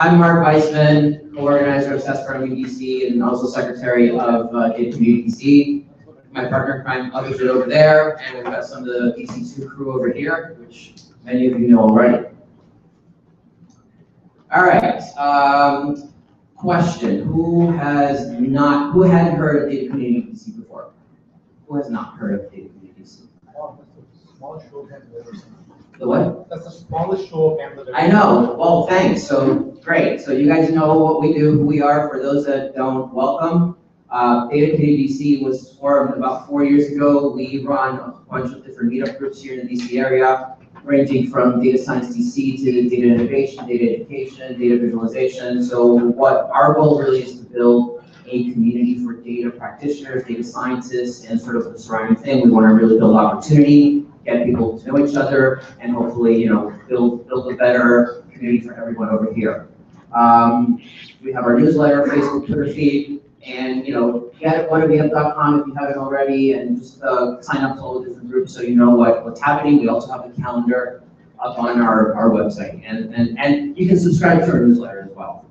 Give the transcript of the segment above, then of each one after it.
I'm Mark Weissman, co-organizer of SESPRM DC and also secretary of Data Community DC. My partner in crime, others are over there, and we've got some of the DC2 crew over here, which many of you know already. All right, question: Who hadn't heard of Data Community DC before? Who has not heard of Data Community DC? The what? That's the smallest show of hands. I know. Well, thanks. So great. So you guys know what we do, who we are. For those that don't, welcome. Data Community DC was formed about 4 years ago. We run a bunch of different meetup groups here in the DC area, ranging from data science DC to data innovation, data education, data visualization. So what our goal really is to build a community for data practitioners, data scientists, and sort of the surrounding thing. We want to really build opportunity, get people to know each other, and hopefully, build a better community for everyone over here. We have our newsletter, Facebook, Twitter feed, and get at onewf.com if you haven't already, and just sign up to all the different groups so you know what's happening. We also have the calendar up on our website, and you can subscribe to our newsletter as well.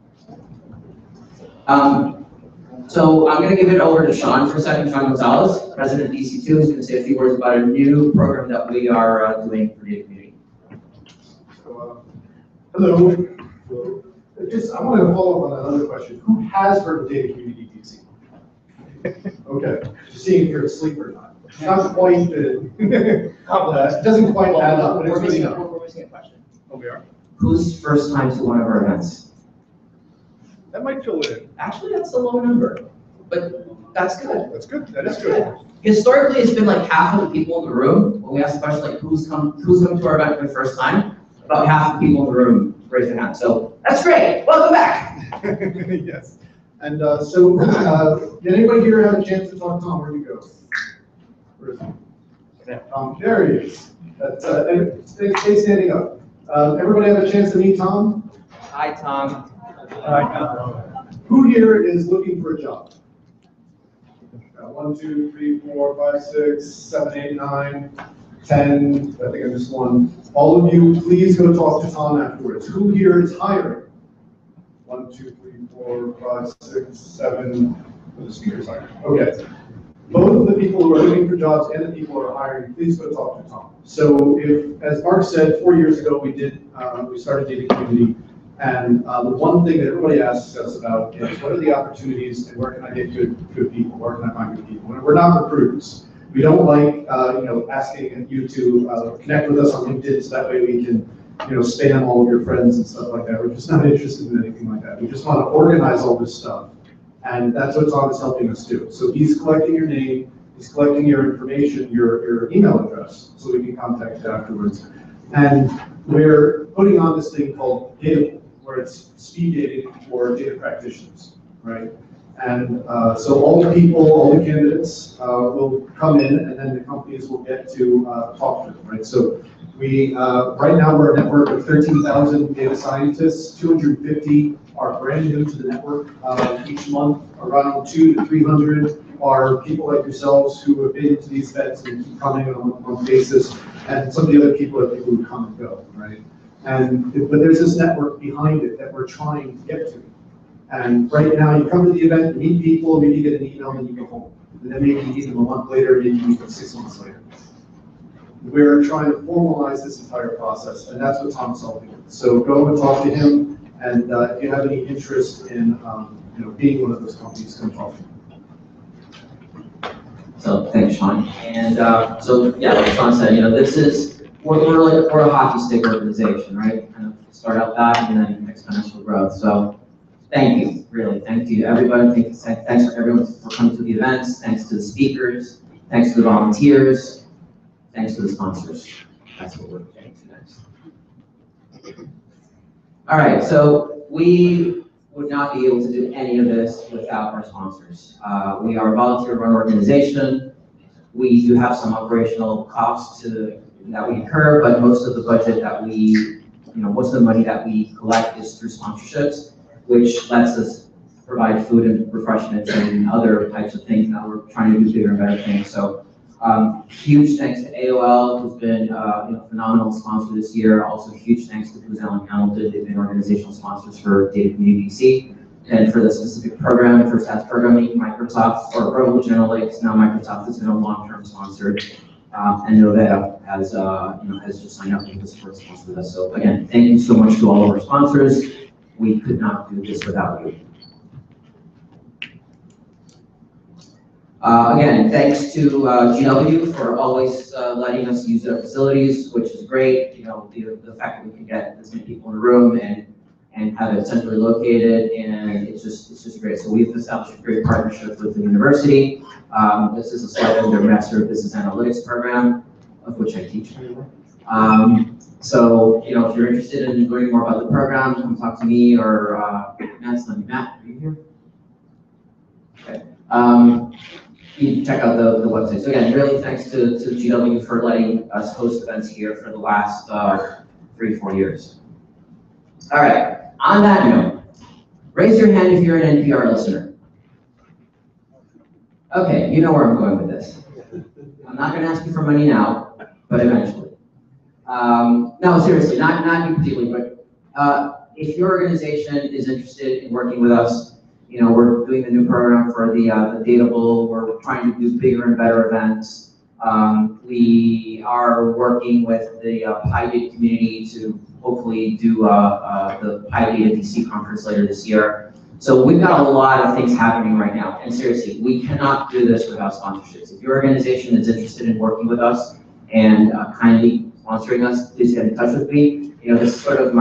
So I'm going to give it over to Sean for a second. Sean Gonzalez, president of DC2, is going to say a few words about a new program that we are doing for Data Community. Hello. I wanted to follow up on another question. Who has heard of Data Community DC? Okay, just seeing if you're asleep or not. Not quite the it doesn't quite add up, but it's really not. We're missing a question. Oh, we are? Who's first time to one of our events? That might fill it in. Actually, that's a low number, but that's good. That's good. That is good. Historically, it's been like half of the people in the room. When we ask the question like who's come to our event for the first time, about half the people in the room raise their hand. So that's great. Welcome back. Yes. And did anybody here have a chance to talk to Tom? Where'd he go? Where is he? There he is. Stay standing up. Everybody have a chance to meet Tom? Hi, Tom. Who here is looking for a job? 1, 2, 3, 4, 5, 6, 7, 8, 9, 10. I think I missed one. All of you, please go talk to Tom afterwards. Who here is hiring? 1, 2, 3, 4, 5, 6, 7. The speaker's hiring. Okay. Both of the people who are looking for jobs and the people who are hiring, please go talk to Tom. So, as Mark said, 4 years ago we started Data Community. And the one thing that everybody asks us about is what are the opportunities and where can I get good people? Where can I find good people? And we're not recruiters. We don't like asking you to connect with us on LinkedIn so that way we can spam all of your friends and stuff like that. We're just not interested in anything like that. We just want to organize all this stuff, and that's what Tom is helping us do. So he's collecting your name, he's collecting your information, your email address, so we can contact you afterwards. And we're putting on this thing called Data, where it's speed dating for data practitioners, right? And so all the people, all the candidates will come in, and then the companies will get to talk to them, right? So we, right now we're a network of 13,000 data scientists. 250 are brand new to the network each month. Around 200 to 300 are people like yourselves who have been to these events and keep coming on a month-to-month basis. And some of the other people are people who come and go, right? But there's this network behind it that we're trying to get to. And right now, you come to the event, you meet people, maybe you get an email, and then you go home. And then maybe you meet them a month later, maybe you meet them 6 months later. We're trying to formalize this entire process, and that's what Tom's helping with. So go and talk to him, and if you have any interest in being one of those companies, come talk to him. So thanks, Sean. And so yeah, like Sean said, this is we're a hockey stick organization, right? Kind of start out that and then exponential growth. So thank you, really. Thank you to everybody. Thanks for everyone for coming to the events. Thanks to the speakers. Thanks to the volunteers. Thanks to the sponsors. That's what we're getting to next. All right, so we would not be able to do any of this without our sponsors. We are a volunteer-run organization. We do have some operational costs that we incur, but most of the budget that most of the money that we collect is through sponsorships, which lets us provide food and refreshments and other types of things. Now we're trying to do bigger and better things. So Huge thanks to AOL, who's been a phenomenal sponsor this year. Also, huge thanks to Guzell and Hamilton. They've been organizational sponsors for Data Community DC. And for the specific program, for stats programming, Microsoft, or Global Analytics, now Microsoft has been a long-term sponsor. And Novetta has, has just signed up to support sponsor with us. So again, thank you so much to all of our sponsors. We could not do this without you. Again, thanks to GW for always letting us use their facilities, which is great. You know, the fact that we can get this many people in a room and have it centrally located, and it's just great. So we've established a great partnership with the university. This is a slide of their Master of Business Analytics program, of which I teach. So, you know, if you're interested in learning more about the program, come talk to me or Matt, are you here? Okay. You can check out the website. So again, really thanks to GW for letting us host events here for the last 3-4 years. All right, on that note, raise your hand if you're an NPR listener. Okay, you know where I'm going with this. I'm not gonna ask you for money now, but eventually. No, seriously, not you particularly, but if your organization is interested in working with us, you know, we're doing the new program for the Data Bowl. We're trying to do bigger and better events. We are working with the Pi Data community to hopefully do the Pi Data DC conference later this year. So we've got a lot of things happening right now. And seriously, we cannot do this without sponsorships. If your organization is interested in working with us and kindly sponsoring us, please get in touch with me. You know, this is sort of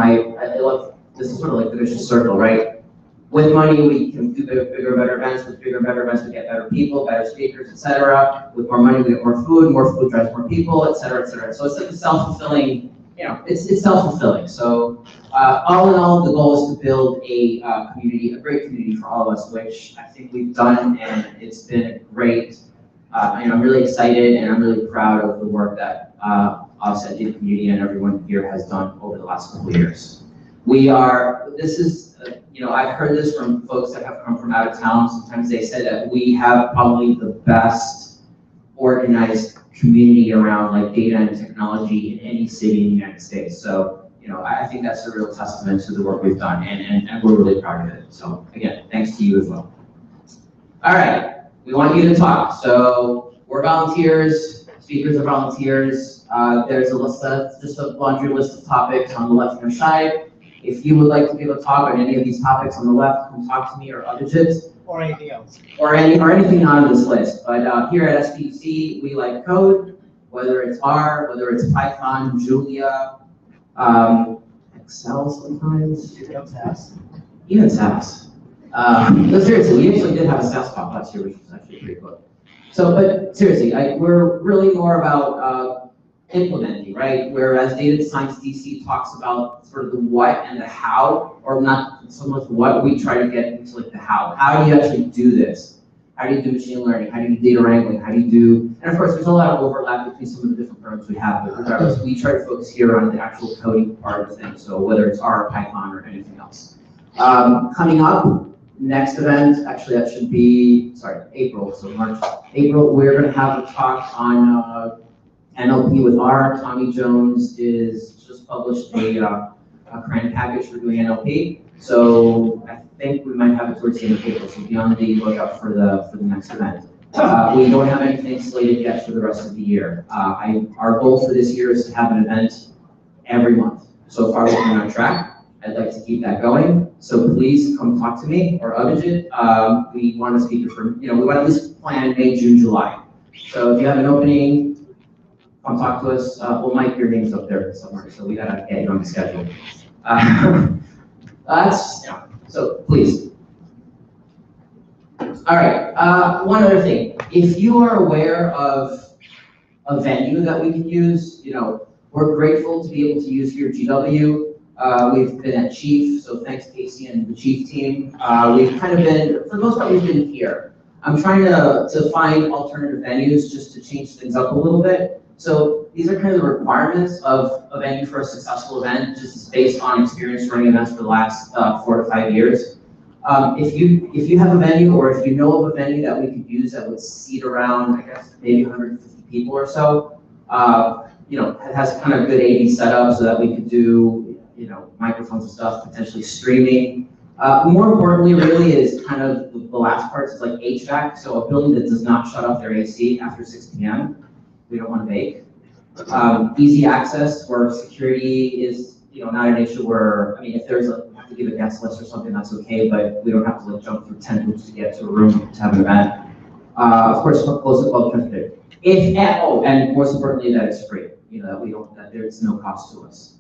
this is sort of like the vicious circle, right? With money, we can do bigger, better events. With bigger, better events, we get better people, better speakers, etc. With more money, we get more food drives more people, etc., etc. So it's like a self-fulfilling, you know, it's self-fulfilling. So all in all, the goal is to build a community, a great community for all of us, which I think we've done, and it's been a great, I'm really excited and I'm really proud of the work that us at Data Community and everyone here has done over the last couple of years. You know, I've heard this from folks that have come from out of town. Sometimes they say that we have probably the best organized community around like data and technology in any city in the United States. So, you know, I think that's a real testament to the work we've done, and we're really proud of it. So again, thanks to you as well. All right, we want you to talk. So we're volunteers, speakers are volunteers. There's a list of, just a laundry list of topics on the left-hand side. If you would like to give a talk on any of these topics on the left, come talk to me or Abhijit. Or anything else. Or anything not on this list. But here at SPC, we like code, whether it's R, whether it's Python, Julia, Excel sometimes. Even SAS. No, seriously, we actually did have a SAS talk last year, which was actually pretty cool. So, but seriously, we're really more about implementing, right? Whereas Data Science DC talks about sort of the what and the how, or not so much what, we try to get into like the how. How do you actually do this? How do you do machine learning? How do you do data wrangling? How do you do, and of course there's a lot of overlap between some of the different programs we have, but regardless, we try to focus here on the actual coding part of things. So whether it's R, Python, or anything else. Coming up, next event, actually that should be, April, so March. April, we're gonna have a talk on NLP with R. Tommy Jones just published a grant package for doing NLP. So I think we might have it towards the end of April, so be on the lookout for the next event. We don't have anything slated yet for the rest of the year. Our goal for this year is to have an event every month. So far we've been on track. I'd like to keep that going. So please come talk to me or Abhijit. We want a speaker for, we want to at least plan May, June, July. So if you have an opening, come talk to us. We'll mic your names up there somewhere, so we gotta get you on the schedule. So please. All right, one other thing. If you are aware of a venue that we can use, we're grateful to be able to use here at GW. We've been at Chief, so thanks Casey and the Chief team. We've kind of been, for the most part, we've been here. I'm trying to find alternative venues just to change things up a little bit. So these are kind of the requirements of a venue for a successful event, just based on experience running events for the last 4 to 5 years. If you have a venue, or if you know of a venue that we could use that would seat around, I guess, maybe 150 people or so. It has kind of good AV setup so that we could do, microphones and stuff, potentially streaming. More importantly, really, is kind of the last parts is like HVAC. So a building that does not shut off their AC after 6 p.m. We don't want to bake. Easy access where security is, not an issue where, if there's we have to give a guest list or something, that's okay, but we don't have to jump through 10 hoops to get to a room to have an event. Of course, close to public transportation. And most importantly, that it's free, that there's no cost to us.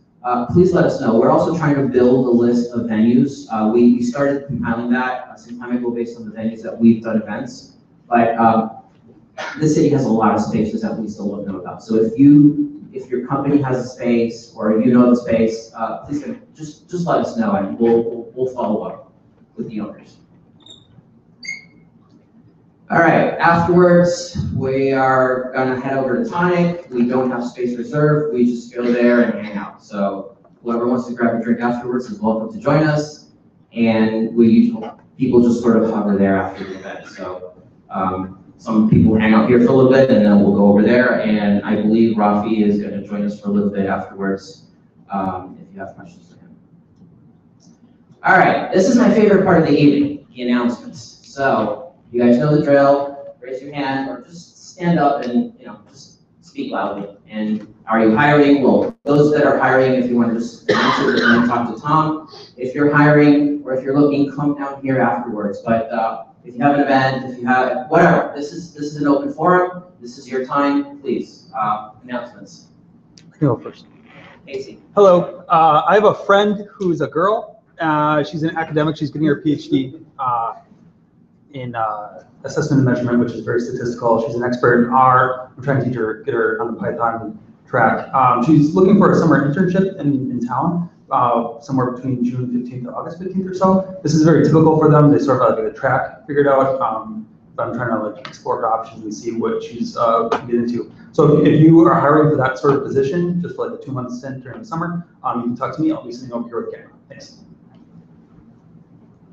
Please let us know. We're also trying to build a list of venues. We started compiling that some time ago based on the venues that we've done events, but the city has a lot of spaces that we still don't know about. So if your company has a space or the space, please just let us know and we'll follow up with the owners. All right, afterwards, we are gonna head over to Tonic. We don't have space reserved. We just go there and hang out. So whoever wants to grab a drink afterwards is welcome to join us. And people just sort of hover there after the event. So some people hang out here for a little bit and then we'll go over there. And I believe Rafi is gonna join us for a little bit afterwards if you have questions for him. All right, this is my favorite part of the evening, the announcements. So, you guys know the drill. Raise your hand or just stand up and just speak loudly. And are you hiring? Well, those that are hiring, if you want to just answer this and talk to Tom. If you're hiring or if you're looking, come down here afterwards. But if you have an event, if you have whatever, this is an open forum. This is your time. Please, announcements. I can go first. Casey. Hello. I have a friend who's a girl. She's an academic. She's getting her PhD. In assessment and measurement, which is very statistical. She's an expert in R. I'm trying to get her on the Python track. She's looking for a summer internship in town, somewhere between June 15th to August 15th or so. This is very typical for them. They sort of get a track figured out. But I'm trying to explore her options and see what she's get into. So if you are hiring for that sort of position, just for a 2-month stint during the summer, you can talk to me. I'll be sitting over here with camera. Thanks.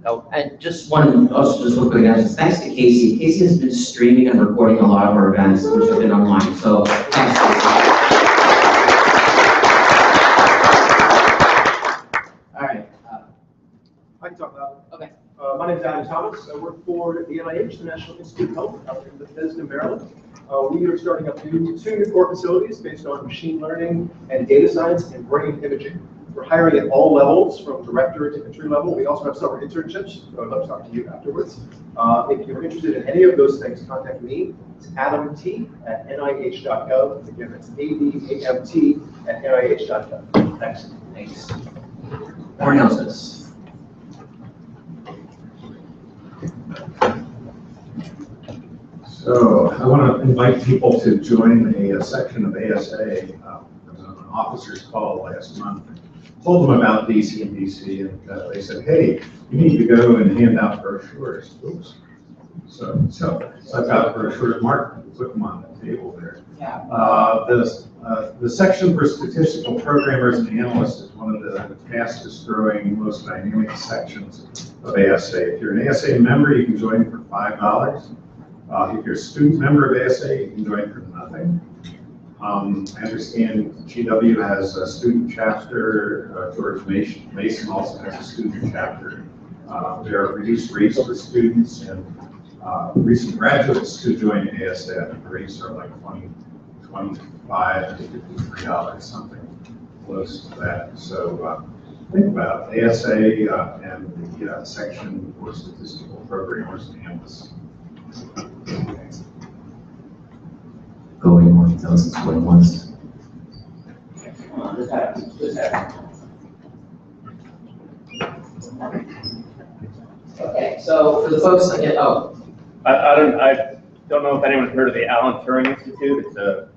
Oh, and just one quick announcement. Thanks to Casey. Casey has been streaming and recording a lot of our events, which have been online. So thanks, Casey. All right. I can talk about it. Okay. My name is Adam Thomas. I work for the NIH, the National Institute of Health, out in Bethesda, Maryland. We are starting up two new core facilities based on machine learning and data science and brain imaging. We're hiring at all levels, from director to entry level. We also have summer internships, so I'd love to talk to you afterwards. If you're interested in any of those things, contact me. It's adamt@nih.gov. Again, it's ADAMT@nih.gov. Thanks. Thanks. More announcements. So I want to invite people to join a section of ASA. There was an officer's call last month. Told them about DC and DC, and they said, "Hey, you need to go and hand out brochures." Oops. So I've got brochures marked. Put them on the table there. Yeah. The section for statistical programmers and analysts is one of the fastest growing, most dynamic sections of ASA. If you're an ASA member, you can join for $5. If you're a student member of ASA, you can join for nothing. I understand GW has a student chapter. George Mason also has a student chapter. There are reduced rates for students, and recent graduates to join ASA. The rates are like $25 to $53, something close to that. So think about ASA and the section for statistical programmers and analysts. Going once, tells us going once. Okay, so for the folks that get, I don't know if anyone's heard of the Alan Turing Institute. It's at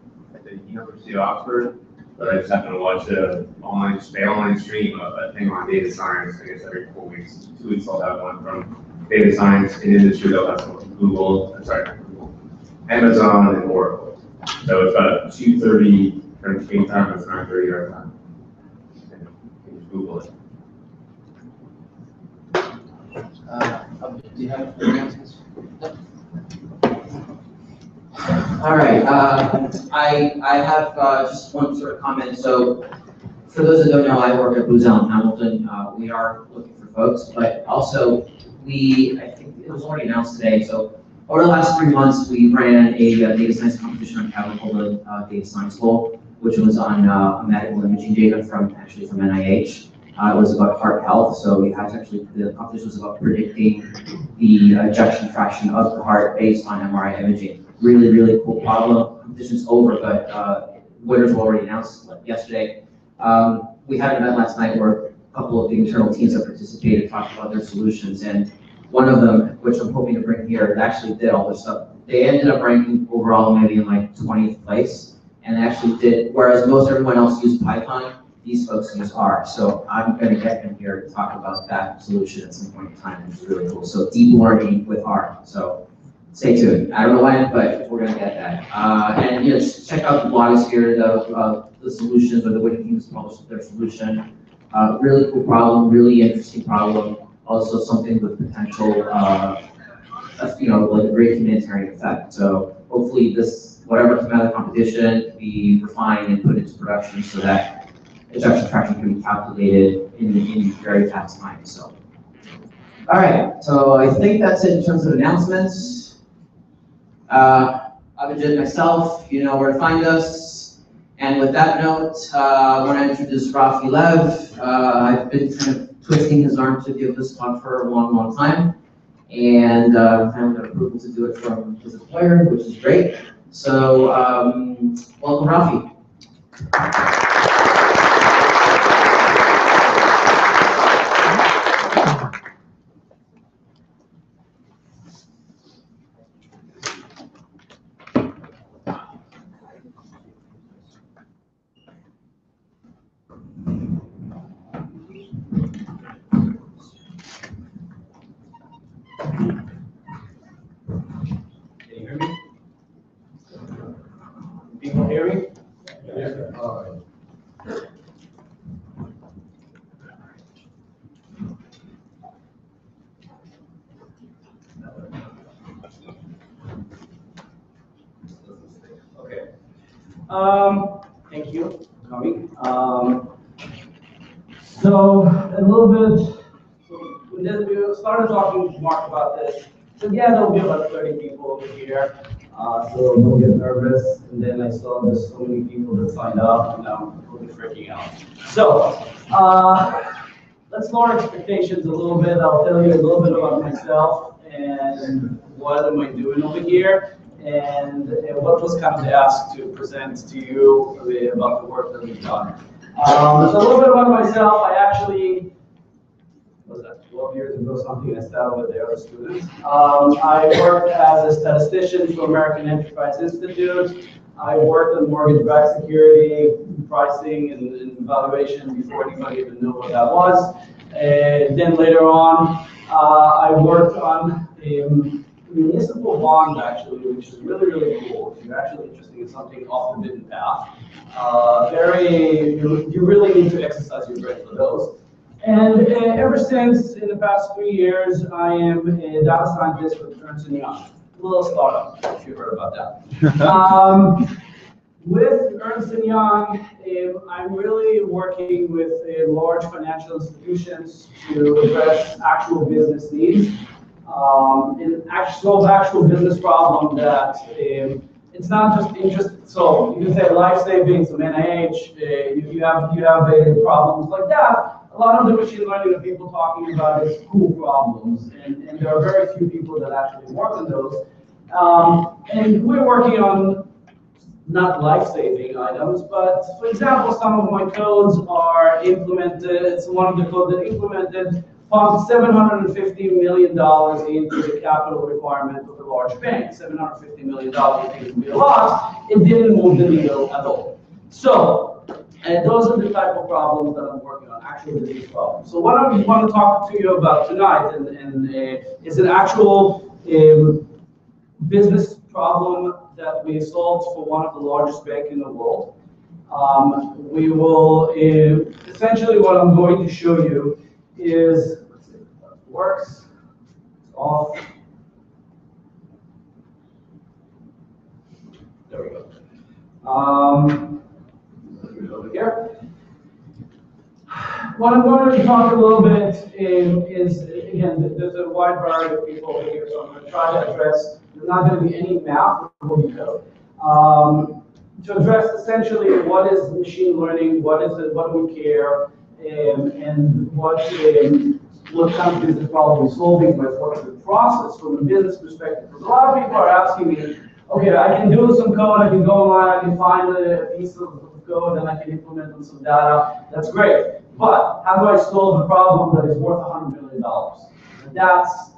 the University of Oxford, but I just happened to watch an online stream of a thing on data science. I guess every 4 weeks, 2 weeks I'll have one from data science in industry. They'll have some from Amazon and Oracle. So it's about 2:30 French Game Time. It's 9:30 our time. You can just Google it. do you have announcements? All right, I have just one sort of comment. So for those that don't know, I work at Booz Allen Hamilton. We are looking for folks, but also I think it was already announced today. So over the last 3 months, we ran a data science competition on Capitol Hill Data Science Bowl, which was on medical imaging data from NIH. It was about heart health, so we had to the competition was about predicting the ejection fraction of the heart based on MRI imaging. Really, really cool problem. Competition's over, but winners were already announced yesterday. We had an event last night where a couple of the internal teams that participated talked about their solutions, and one of them, which I'm hoping to bring here, actually did all this stuff. They ended up ranking overall maybe in like 20th place, and they actually did, whereas most everyone else used Python, these folks use R. So I'm going to get him here to talk about that solution at some point in time, which is really cool. So deep learning with R. So stay tuned. I don't know when, but we're going to get that. And just check out the blogosphere, the solutions, or the winning teams published their solution. Really cool problem, really interesting problem. Also something with potential, like a great humanitarian effect. So hopefully whatever came out of the competition can be refined and put into production so that ejection fraction can be calculated in very fast time. So, all right. So I think that's it in terms of announcements. Abhijit, myself, you know where to find us. And with that note, I want to introduce Rafi Lev. I've been kind of twisting his arm to give this talk for a long, long time. And finally got approval to do it from his employer, which is great. So welcome, Rafi. People hear me? Yeah. All right. Okay. Thank you for coming. So a little bit, we started talking to Mark about this. So yeah, there'll be about 30 people over here. So don't get nervous. And then I saw there's so many people that signed up, and I'm really freaking out. So let's lower expectations a little bit. I'll tell you a little bit about myself and what am I doing over here, and what was kind of asked to present to you about the work that we've done. So a little bit about myself. I actually, was that 12 years ago something I started with the other students. I worked as a statistician for American Enterprise Institute. I worked on mortgage-backed security pricing and valuation before anybody even knew what that was. And then later on, I worked on a municipal bond, actually, which is really, really cool. If you're actually interested in something off the beaten path, you really need to exercise your brain for those. And ever since, in the past 3 years, I am a data scientist with Ernst Young. A little startup, if you heard about that. With Ernst Young, I'm really working with large financial institutions to address actual business needs. And solve actual business problem that it's not just interest. So you can say life savings, some NIH. If you have problems like that, a lot of the machine learning that people talking about is cool problems, and there are very few people that actually work on those. And we're working on not life-saving items, but for example, some of my codes are implemented. It's one of the codes that implemented pumped $750 million into the capital requirement of a large bank. $750 million, I think it would be a lot. It didn't move the needle at all. So, and those are the type of problems that I'm working on, actual business problems. So what I want to talk to you about tonight is an actual business problem that we solved for one of the largest banks in the world. We will, essentially what I'm going to show you is, let's see if that works, it's off. Over here. What I'm going to talk a little bit is, again, there's a wide variety of people over here, so I'm going to try to address, there's not going to be any math or code. To address essentially what is machine learning, what is it, what do we care, and what kind of business problem we're solving with, what's the process from a business perspective. Because a lot of people are asking me, okay, I can do some code, I can go online, I can find a piece of code, and I can implement on some data. That's great. But how do I solve a problem that is worth $100 million? And that's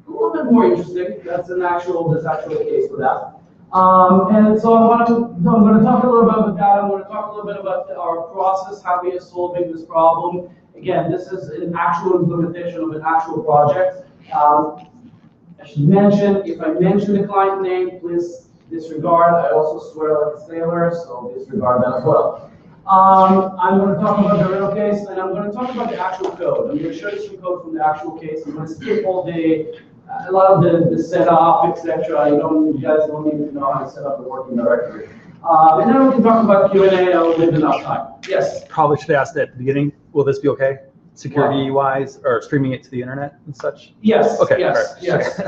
a little bit more interesting. That's actually a case for that. And so I'm going to talk a little bit about that. I'm going to talk a little bit about our process, how we are solving this problem. Again, this is an actual implementation of an actual project. I should mention, if I mention the client name, please disregard. I also swear like a sailor, so disregard that as well. I'm going to talk about the real case, and I'm going to talk about the actual code. I'm going to show you some code from the actual case. I'm going to skip all a lot of the setup, etc. You guys don't need to know how to set up a working directory. And then we can talk about Q&A. I'll leave enough time. Yes? Probably should ask that at the beginning. Will this be okay? Security-wise, or streaming it to the internet and such? Yes. Okay. Yes. Right. Yes.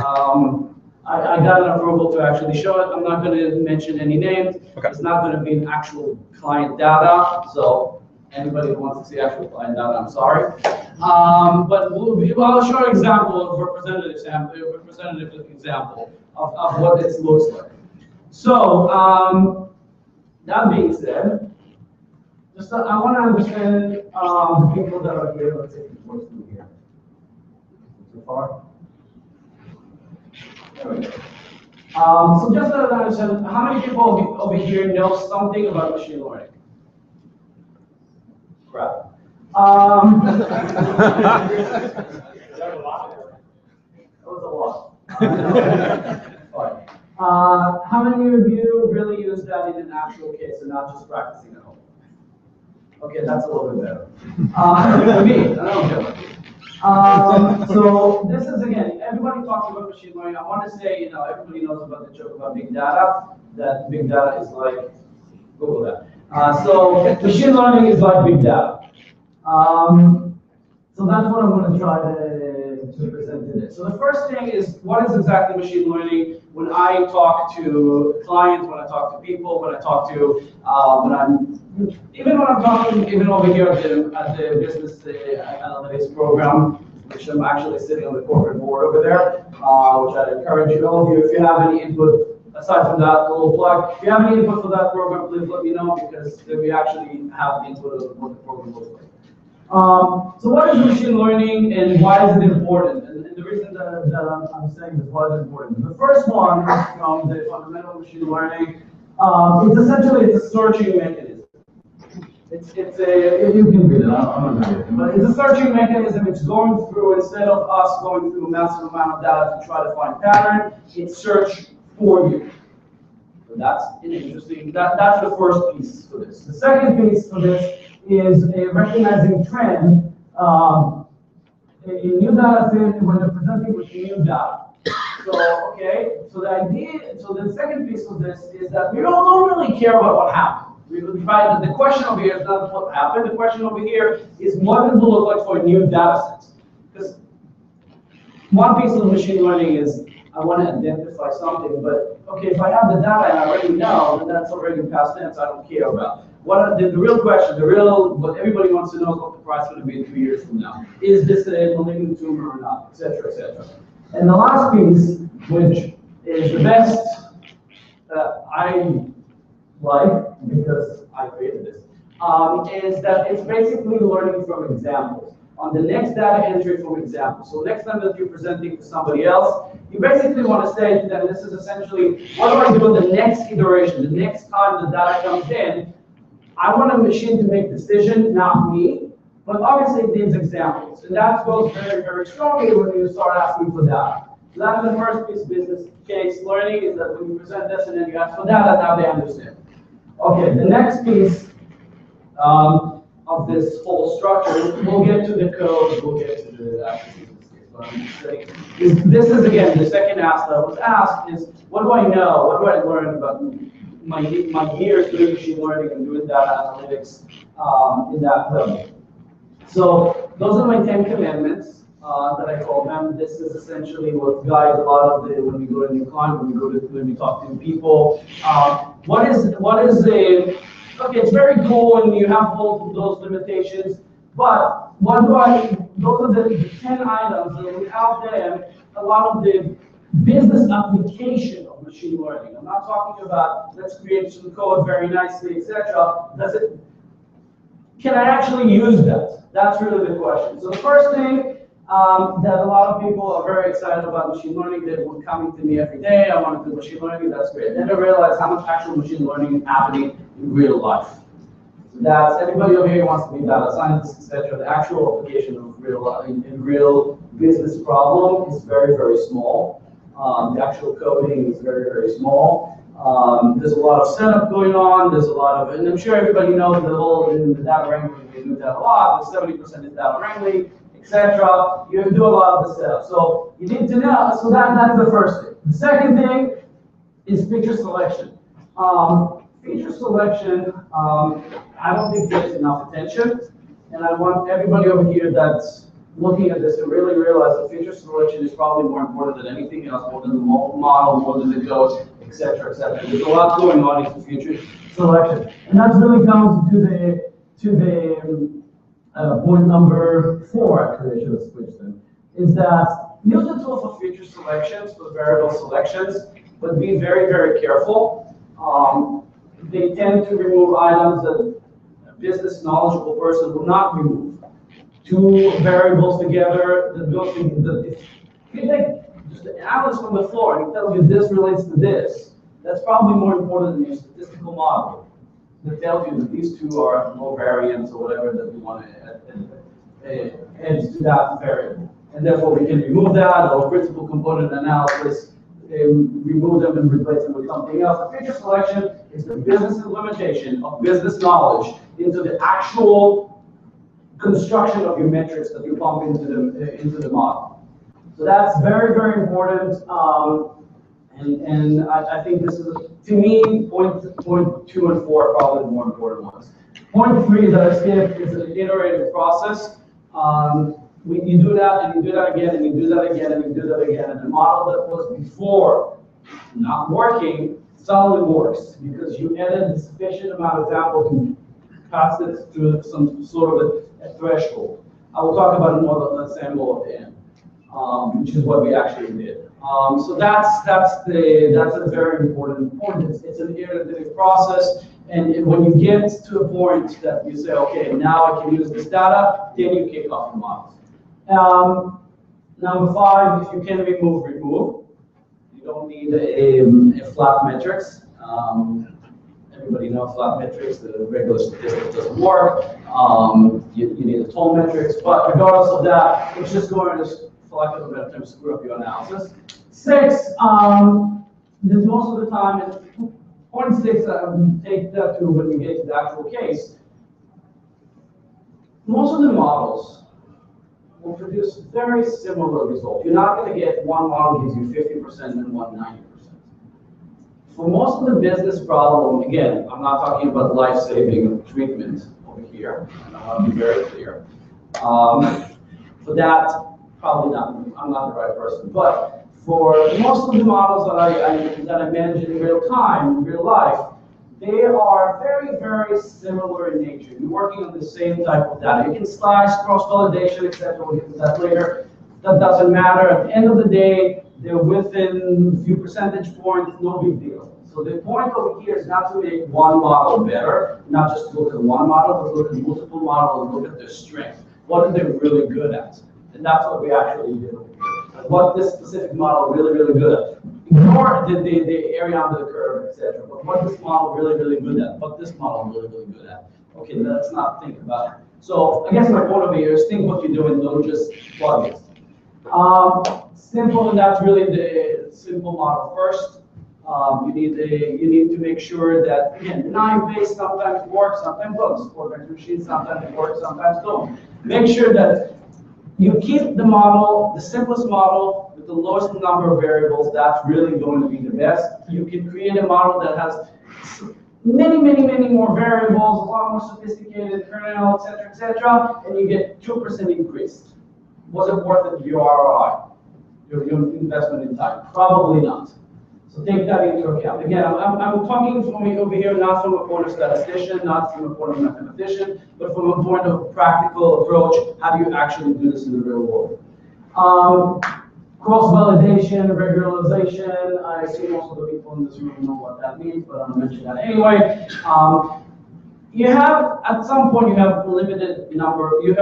I got an approval to actually show it. I'm not going to mention any names. Okay. It's not going to be an actual client data. So anybody who wants to see actual client data, I'm sorry. But I'll show an example of representative example of what this looks like. So that being said, just I want to understand the people that are here. Let's take the first one here. So far. There we go. So just to understand, how many people over here know something about machine learning? Crap. That was a lot. Fine. How many of you really use that in an actual case and not just practicing at home? Okay, that's a little bit better. For me, I don't care. So this is, again, everybody talks about machine learning. I want to say, everybody knows about the joke about big data, that big data is like, Google that. So machine learning is like big data. So that's what I'm going to try to present today. So the first thing is, what is exactly machine learning? When I talk to clients, when I talk to people, when I talk to, even when I'm talking, even over here at the business analytics program, which I'm actually sitting on the corporate board over there, which I'd encourage you, all of you, if you have any input, aside from that, a little plug, if you have any input for that program, please let me know, because we actually have input of what the program looks like. So what is machine learning and why is it important? And the reason that I'm saying this, why is it important? The first one is from the fundamental machine learning. It's essentially a searching mechanism. It's a, you can read it, I'm not going to read it, but it's a searching mechanism. It's going through, instead of us going through a massive amount of data to try to find pattern, it's search for you. So that's interesting. That's the first piece for this. The second piece for this is a recognizing trend in new data set when they're presenting with new data. So, okay, so the second piece of this is that we don't really care about what happened. We find that the question over here is not what happened. The question over here is what does it look like for a new data set? Because one piece of machine learning is I want to identify something, but okay, if I have the data and I already know, then that's already past tense. I don't care about. What the real question, what everybody wants to know is what the price is going to be in 3 years from now. Is this a malignant tumor or not, etc., etc. And the last piece, which is the best I like, because I created this, is that it's basically learning from examples. On the next data entry from examples. So next time that you're presenting to somebody else, you basically want to say to them, this is essentially, what do I do in the next iteration, the next time the data comes in? I want a machine to make decision, not me, but obviously it needs examples. And that goes very, very strongly when you start asking for data. So that's the first piece of business case learning, is that when you present this and then you ask for data, now they understand. Okay, the next piece of this whole structure, we'll get to the code, we'll get to the actual business case. But I'm just saying, this is again, the second ask that was asked is, what do I know? What do I learn about my years doing machine learning and doing data analytics in that level. So those are my 10 commandments that I call them. This is essentially what guides a lot of the, when we go to new client, when we talk to new people. What is a, okay, it's very cool and you have both of those limitations, but those are the 10 items that without them, a lot of the business application of machine learning. I'm not talking about let's create some code very nicely, etc. Can I actually use that? That's really the question. So the first thing that a lot of people are very excited about machine learning, they were coming to me every day, I want to do machine learning, that's great. Then they realize how much actual machine learning is happening in real life. So that's, everybody over here wants to be data scientists, etc. The actual application of real business problem is very, very small. The actual coding is very, very small. There's a lot of setup going on. There's a lot of, and I'm sure everybody knows the whole in the data wrangling, we do that a lot. The 70% is data wrangling, etc. You do a lot of the setup. So you need to know. So that's the first thing. The second thing is feature selection. Feature selection, I don't think gets enough attention, and I want everybody over here that's looking at this to really realize that feature selection is probably more important than anything else, more than the model, more than the code, etc., etc. There's a lot going on in feature selection, and that really comes to the point number 4. Actually, I should have switched them. Is that use the tool for feature selections, for variable selections, but be very, very careful. They tend to remove items that a business knowledgeable person will not remove. Two variables together that go to if you take just the analysis from the floor and tells you this relates to this, that's probably more important than your statistical model that tells you that these two are low variance or whatever that we want to add to that variable. And therefore we can remove that, or principal component analysis, remove them and replace them with something else. The feature selection is the business implementation of business knowledge into the actual construction of your metrics that you pump into the model. So that's very, very important. And I think this is, to me, point 2 and 4 are probably the more important ones. Point 3 that I skipped is an iterative process. You do that, and you do that again, and you do that again, and you do that again. And the model that was before not working suddenly works because you added a sufficient amount of sample to pass it through some sort of a threshold. I will talk about it more than sample at the end, which is what we actually did. So that's a very important point. It's an iterative process, and when you get to a point that you say, okay, now I can use this data, then you kick off the models. Number 5, if you can remove. You don't need a flat metrics. Everybody knows flat metrics, the regular statistic doesn't work. You need a total metrics, but regardless of that, it's just going to, for lack of a better term, screw up your analysis. 6, there's most of the time, and point 6, take that to when we get to the actual case. Most of the models will produce very similar results. You're not going to get one model gives you 50% and one 90%. For most of the business problem, again, I'm not talking about life-saving treatment over here, and I want to be very clear. For that, probably not. I'm not the right person. But for most of the models that I manage in real time, in real life, they are very, very similar in nature. You're working on the same type of data. You can slice, cross-validation, etc. We'll get to that later. That doesn't matter. At the end of the day, they're within a few percentage points, no big deal. So the point over here is not to make one model better, not just look at one model, but look at multiple models and look at their strength. What are they really good at? And that's what we actually did over here. And what this specific model really, really good at. Ignore the area under the curve, etc. But what this model really good at? What this model really good at? Okay, let's not think about it. So I guess my point over here is think what you're doing, don't just plug it. Simple, and that's really the simple model first. You need to make sure that, again, design-based sometimes works, sometimes doesn't. Support machines sometimes work, sometimes don't. Make sure that you keep the model, the simplest model, with the lowest number of variables. That's really going to be the best. You can create a model that has many more variables, a lot more sophisticated kernel, et cetera, and you get 2% increase. Was it worth it, your ROI, your investment in time? Probably not. So take that into account. Again, I'm talking from over here, not from a point of statistician, not from a point of mathematician, but from a point of practical approach. How do you actually do this in the real world? Cross-validation, regularization. I assume most of the people in this room know what that means, but I'm going to mention that anyway. You have, at some point, you have limited data. You're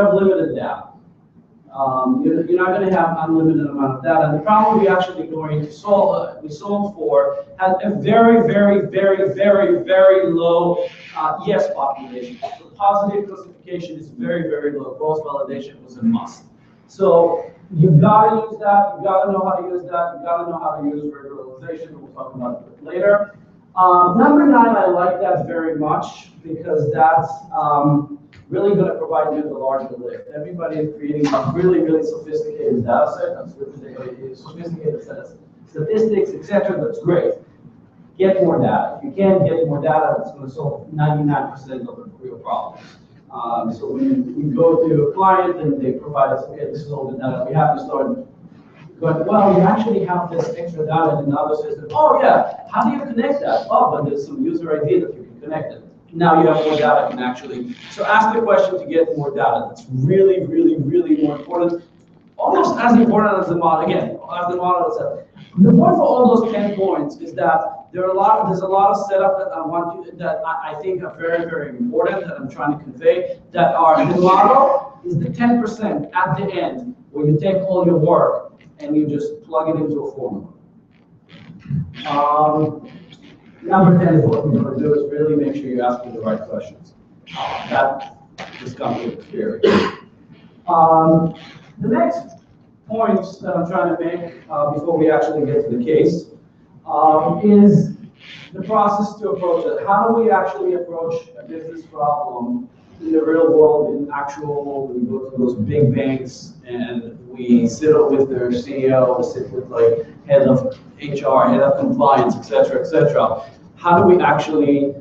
not going to have unlimited amount of data. And the problem we actually going to solve for has a very low yes population. So positive classification is very low. Cross-validation was a must. So you've got to use that. You've got to know how to use that. You've got to know how to use regularization. We'll talk about it later. Number 9, I like that very much because that's really going to provide you the larger lift. Everybody is creating a really sophisticated data set. That's really a sophisticated set of statistics, etc. That's great. Get more data. If you can't get more data, that's going to solve 99% of the real problems. So when we go to a client and they provide us, okay, this is all the data we have, to start going, well, you actually have this extra data in another system. Oh yeah, how do you connect that? Oh, but there's some user ID that you can connect it. Now you have more data can actually, so ask the question to get more data. That's really more important. Almost as important as the model, again, as the model itself. The point for all those 10 points is that there's a lot of setup that I think are very important that I'm trying to convey, that are the model is the 10% at the end where you take all your work and you just plug it into a formula. Number 10 is what we're going to do is really make sure you're asking the right questions. That just comes with experience. The next points that I'm trying to make before we actually get to the case is the process to approach it. How do we actually approach a business problem in the real world, in actual, we go to those big banks and we sit with their CEO, we sit with like head of HR, head of compliance, etc. How do we actually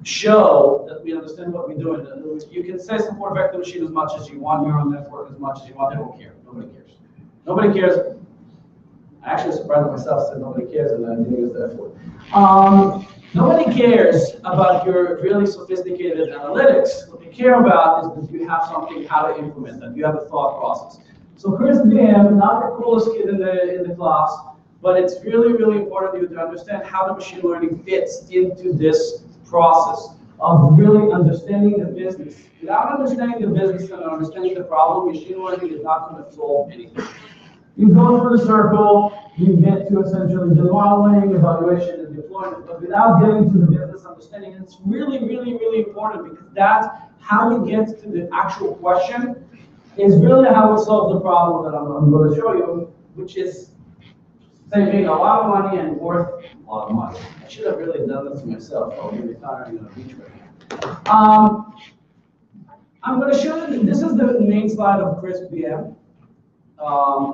show that we understand what we're doing? You can say support vector machine as much as you want, neural network as much as you want, they don't care. Nobody cares. Nobody cares. I actually surprised myself, said nobody cares, and I didn't use that word. Nobody cares about your really sophisticated analytics. What they care about is that you have something, how to implement them. You have a thought process. So Chris DM, not the coolest kid in the class, but it's really important for you to understand how the machine learning fits into this process of really understanding the business. Without understanding the business and understanding the problem, machine learning is not going to solve anything. You go through the circle, you get to essentially the modeling, evaluation, and deployment, but without getting to the business understanding, it's really important because that's how you get to the actual question is really how we solve the problem that I'm going to show you, which is saving a lot of money and worth a lot of money. I should have really done this myself. I'll be retiring on a beach right now. I'm going to show you, this is the main slide of Chris PM.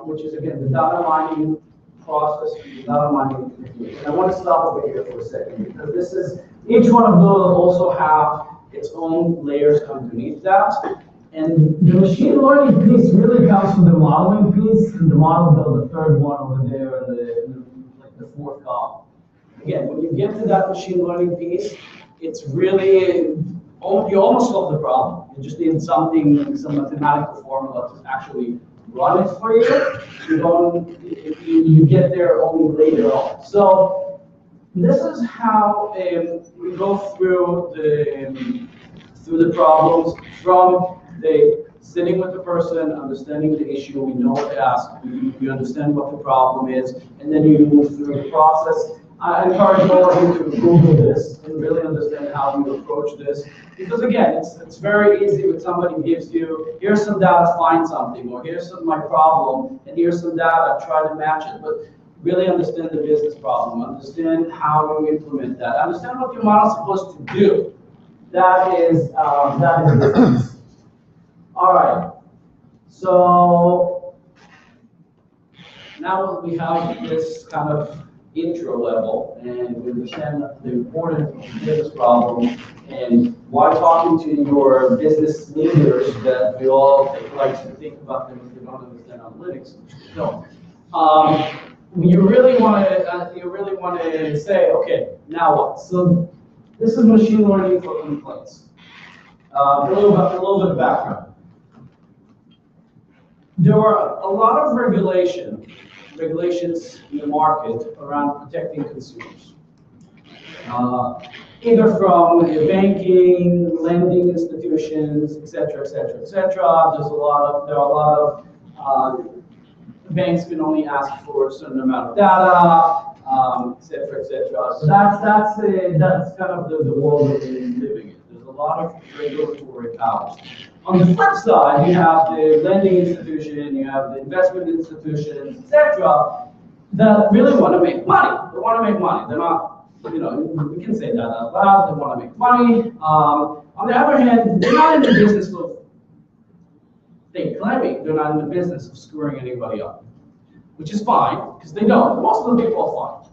Which is again the data mining process, the data mining technique. And I want to stop over here for a second because this is each one of those also have its own layers underneath that. And the machine learning piece really comes from the modeling piece, and the model, the third one over there, like the fourth column. Again, when you get to that machine learning piece, it's really you almost solve the problem. You just need some mathematical formula to actually run it for you. You get there only later on. So this is how we go through the problems from the sitting with the person, understanding the issue, we know what to ask, we understand what the problem is, and then you move through the process. I encourage all of you to Google this and really understand how you approach this. Because again, it's very easy when somebody gives you, here's some data, find something, or here's my problem, and here's some data, try to match it. But really understand the business problem, understand how you implement that, understand what your model's supposed to do. That is business. All right. So now we have this kind of intro level, and we understand the importance of the business problem, and while talking to your business leaders that we all like to think about them if they don't understand analytics, which they don't. You really want to say, okay, now what? So this is machine learning for complaints. A little bit of background. There are a lot of regulations in the market around protecting consumers. Either from banking, lending institutions, et cetera, et cetera, et cetera. There are a lot of banks can only ask for a certain amount of data, et cetera, et cetera. So that's kind of the world that we're living in. There's a lot of regulatory powers. On the flip side, you have the lending institution, you have the investment institutions, et cetera, that really want to make money. They want to make money. They're not, we can say that out loud. They want to make money. On the other hand, they're not in the business of claiming they're not in the business of screwing anybody up, which is fine because they don't. Most of the people are fine.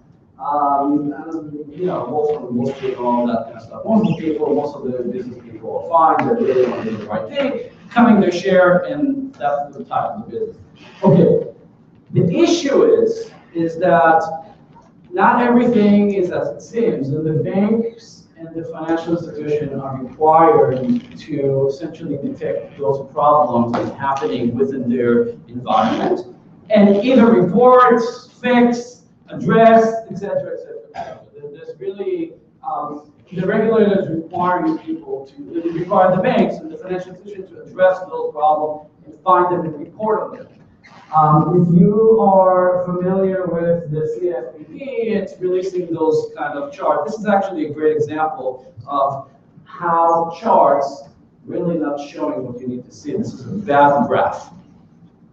Wall Street and all that kind of stuff. Most of the business people are fine. They really want to do the right thing, coming their share, and that's the type of the business. Okay. The issue is that not everything is as it seems, and the banks and the financial institutions are required to essentially detect those problems that are happening within their environment and either report, fix, address, et cetera, et cetera. There's really, the regulators require the banks and the financial institutions to address those problems and find them and report on them. If you are familiar with the CFPB, it's releasing those kind of charts. This is actually a great example of how charts really not showing what you need to see. This is a bad graph.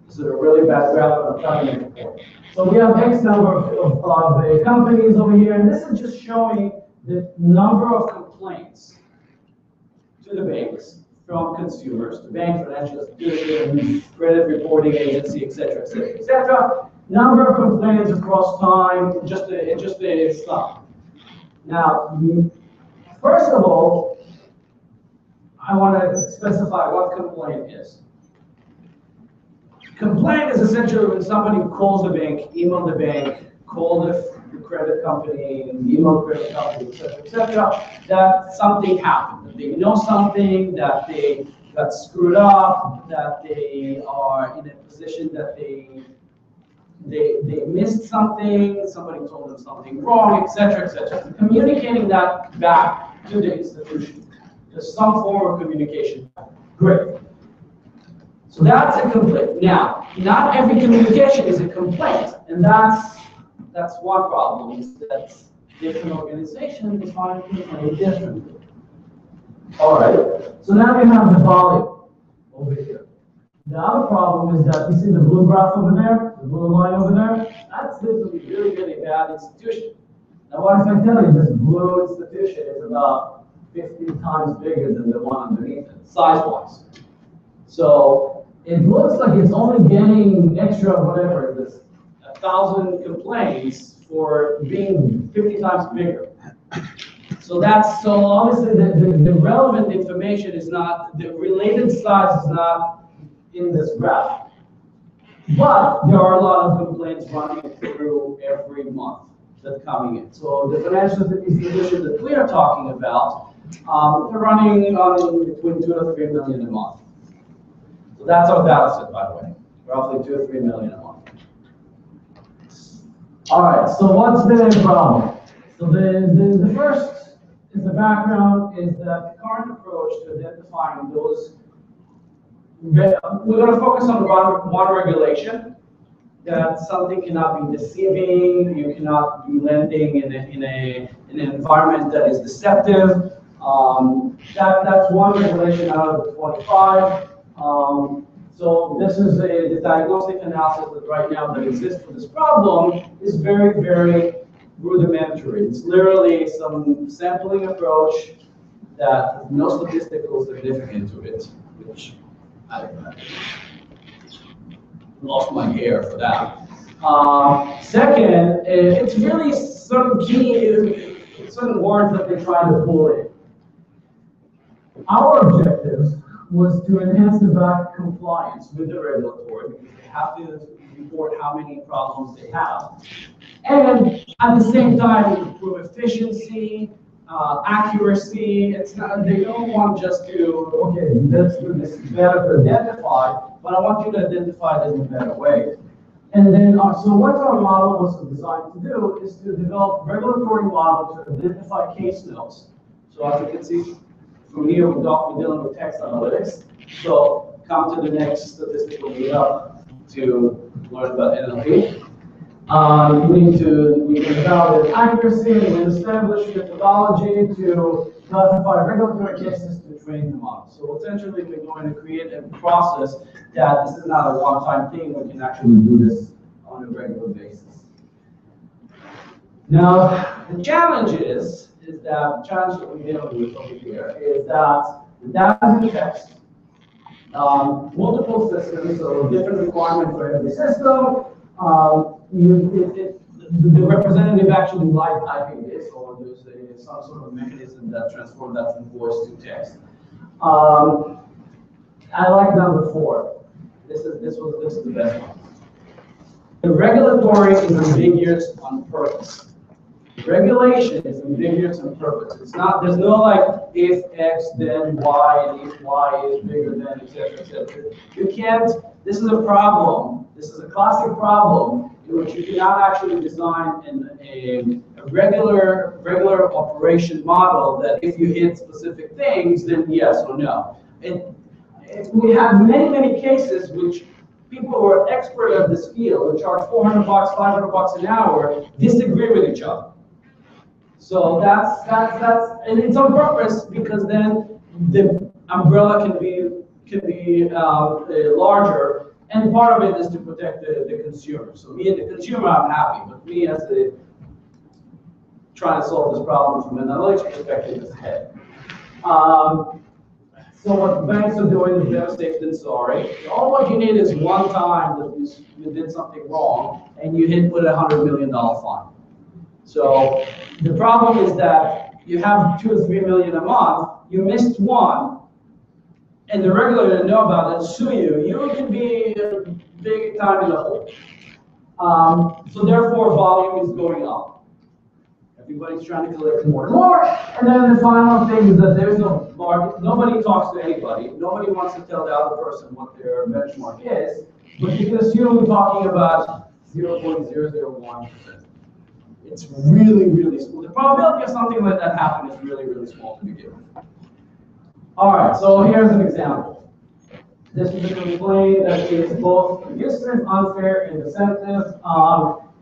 This is a really bad graph on a government report. So we have X number of companies over here, and this is just showing the number of complaints to the banks from consumers, the bank, financial institutions, credit reporting agency, et cetera, et cetera, et cetera. Number of complaints across time, just a sum. Now, first of all, I want to specify what complaint is. Complaint is essentially when somebody calls the bank, email the bank, call the credit company, email credit company, et cetera, that something happened, that they know something, that they got screwed up, that they are in a position that they missed something, somebody told them something wrong, et cetera, et cetera. Communicating that back to the institution. There's some form of communication. Great. So that's a complaint. Now, not every communication is a complaint, and that's one problem, is that different organizations define complaint differently. All right, so now we have the volume over here. The other problem is that you see the blue graph over there, the blue line over there? That's literally really, really bad institution. Now what if I tell you this blue institution is about 15 times bigger than the one underneath it, size-wise? So it looks like it's only getting extra, whatever it is, 1,000 complaints for being 50 times bigger. So obviously the relevant information is not, the related size is not in this graph. But there are a lot of complaints running through every month that's coming in. So the financial institutions that we are talking about, they're running on between 2 to 3 million a month. So that's our data set, by the way, roughly 2 to 3 million a month. All right, so what's the problem? So the first is the background is that the current approach to identifying those, we're going to focus on one regulation, that something cannot be deceiving, you cannot be lending in an environment that is deceptive. That's one regulation out of the 25. So this is the diagnostic analysis that right now that exists for this problem is very, very rudimentary. It's literally some sampling approach that has no statistical significance to it, which I lost my hair for that. Second, it's really some certain words that they try to pull in. Our objective was to enhance the back compliance with the regulatory, because they have to report how many problems they have. And at the same time, improve efficiency, accuracy. It's not, they don't want just to, okay, this is better to identify, but I want you to identify it in a better way. And then, so what our model was designed to do is to develop regulatory model to identify case notes. So as you can see, from here, we're dealing with text analytics. So come to the next statistical meetup to learn about NLP. We can validate accuracy, and we establish methodology to classify regulatory cases to train the model. So essentially, we're going to create a process that this is not a one-time thing. We can actually do this on a regular basis. Now, the challenge is that the challenge that we're dealing with over here is that the data is in text, multiple systems, so different requirements for every system. The representative actually live typing this, or there's some sort of mechanism that transforms that from voice to text. I like number 4. This is the best one. The regulatory is ambiguous on purpose. Regulation is ambiguous on purpose. It's not, there's no like, if X, then Y, and if Y is bigger than, etc., etc. You can't, this is a problem. This is a classic problem in which you cannot actually design a regular operation model that if you hit specific things, then yes or no. We have many cases which people who are expert at this field, who charge $400, $500 an hour, disagree with each other. So that's and it's on purpose, because then the umbrella can be larger, and part of it is to protect the consumer. So me as the consumer, I'm happy, but me as the trying to solve this problem from an analytics perspective is ahead. So what banks are doing is better safe than sorry. All what you need is one time that you did something wrong, and you hit with a $100 million fine. So the problem is that you have 2 or 3 million a month, you missed one, and the regulator didn't know about it, sue you. You can be big time in the hole. So therefore, volume is going up. Everybody's trying to collect more and more. And then the final thing is that there's no market. Nobody talks to anybody. Nobody wants to tell the other person what their benchmark is. But you can assume we're talking about 0.001%. It's really small. The probability of something like that happening is really small to begin with. All right, so here's an example. This is a complaint that is both abusive, unfair, and deceptive.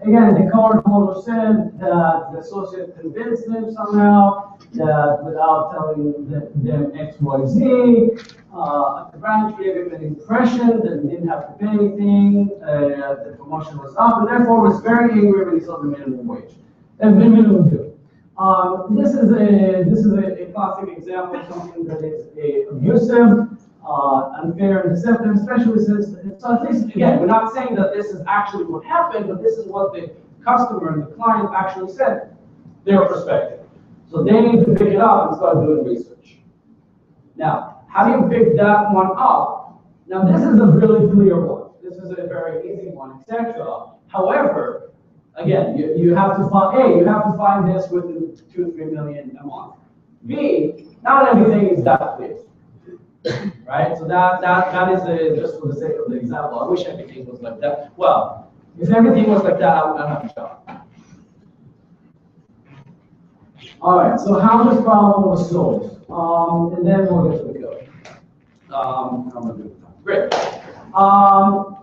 Again, the card holder said that the associate convinced them somehow that without telling them X, Y, Z, the branch gave him an impression that he didn't have to pay anything, the promotion was up, and therefore was very angry when he saw the minimum wage, and minimum due. This is a classic example of something that is abusive, unfair, and deceptive, especially since, so at least, again, we're not saying that this is actually what happened, but this is what the customer and the client actually said, their perspective. So they need to pick it up and start doing research. Now, how do you pick that one up? Now, this is a really clear one. This is a very easy one, etc. However, again, you have to find, you have to find this within 2 or 3 million a month. B, not everything is that clear. Right? So that is just for the sake of the example. I wish everything was like that. Well, if everything was like that, I would not have a job. All right, so how this problem was solved. And then we'll get to the code. I'm gonna do it. Great. I'm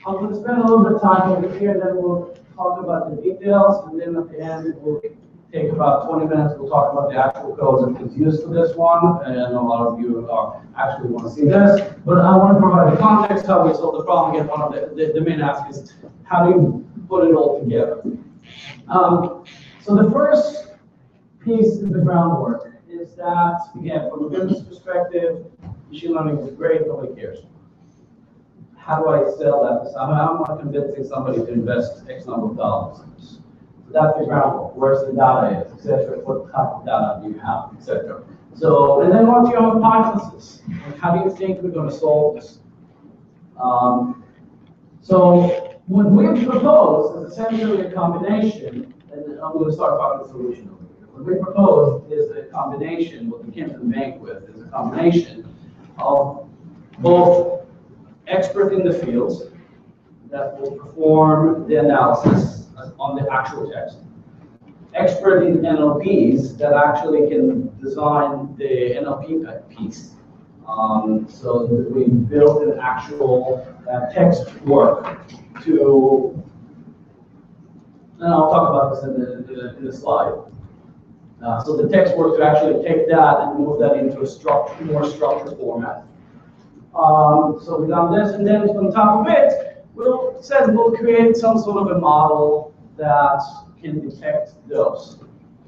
going to spend a little bit of time over here, and then we'll talk about the details, and then at the end we'll take about 20 minutes. We'll talk about the actual codes and it's used for this one, and a lot of you actually want to see this. But I want to provide the context how we solve the problem. Again, one of the main ask is how do you put it all together? So the first piece of the groundwork is that, again, from a business perspective, machine learning is great, nobody cares. how do I sell that? How am I convincing somebody to invest X number of dollars? So that's the groundwork. Where's the data is, etc. What type of data do you have, etc. So, and then what's your hypothesis? Like, how do you think we're going to solve this? So what we propose is essentially a combination, and I'm going to start talking solution over here. What we propose is a combination, what we came to the bank with is a combination of both expert in the fields that will perform the analysis on the actual text, expert in NLPs that actually can design the NLP piece. So we built an actual text work to, and I'll talk about this in the slide. So the text work to actually take that and move that into a more structured format. So we've done this, and then on top of it, we'll create some sort of a model that can detect those.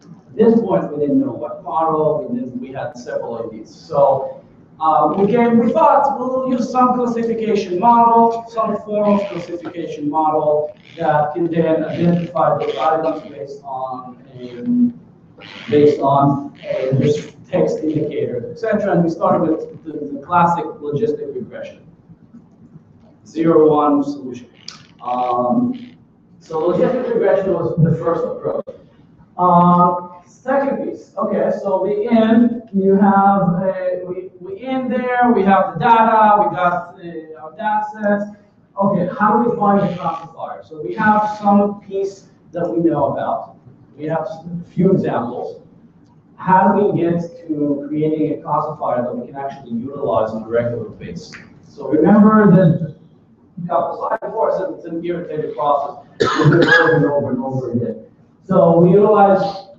At this point, we didn't know what model, we had several ideas. So we thought we'll use some classification model, some form of classification model that can then identify those items based on this text indicator, etc. And we started with the classic logistic regression, 0-1 solution. So logistic regression was the first approach. Second piece, okay, so we end there, we have the data, we got our data sets. Okay, how do we find the classifier? So we have some piece that we know about. We have a few examples. How do we get to creating a classifier that we can actually utilize on a regular basis? So remember that a couple slides before I said it's an iterative process. We do it over and over and over again. So we utilize,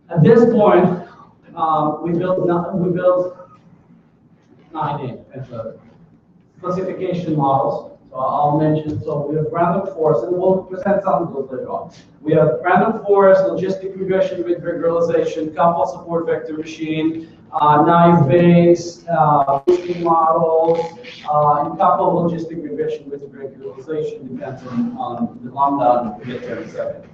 at this point, we built 9 classification models. So I'll mention, so we have random forest, and we'll present some of those later on. We have random forest, logistic regression with regularization, couple support vector machine, naive Bayes, boosting models, and couple logistic regression with regularization, depends on the lambda, and we'll get there in a second.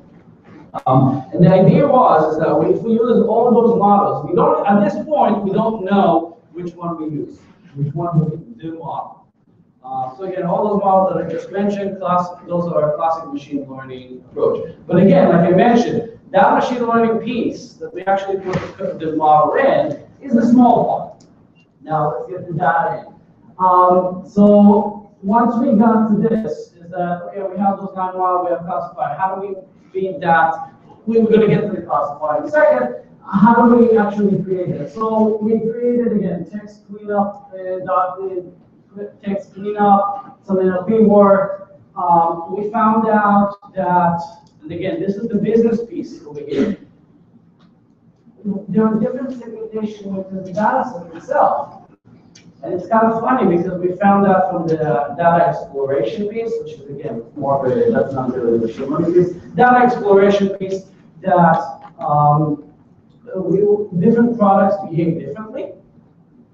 And the idea was that if we use all those models, at this point, we don't know which one we use, which one we do model. So again, all those models that I just mentioned, those are our classic machine learning approach. But again, like I mentioned, that machine learning piece that we actually put the model in is the small part. Now let's get the data in. So once we got to this, is that, okay, we have those 9 models, we have classified. How do we feed that? We're going to get to the classifier in a second. How do we actually create it? So we created, again, text cleanup, text cleanup, some NLP work. We found out that, and again, this is the business piece over here. There are different segmentation within the data set itself. And it's kind of funny because we found out from the data exploration piece, which is again more of a, that's not really the machine learning piece, data exploration piece that different products behave differently.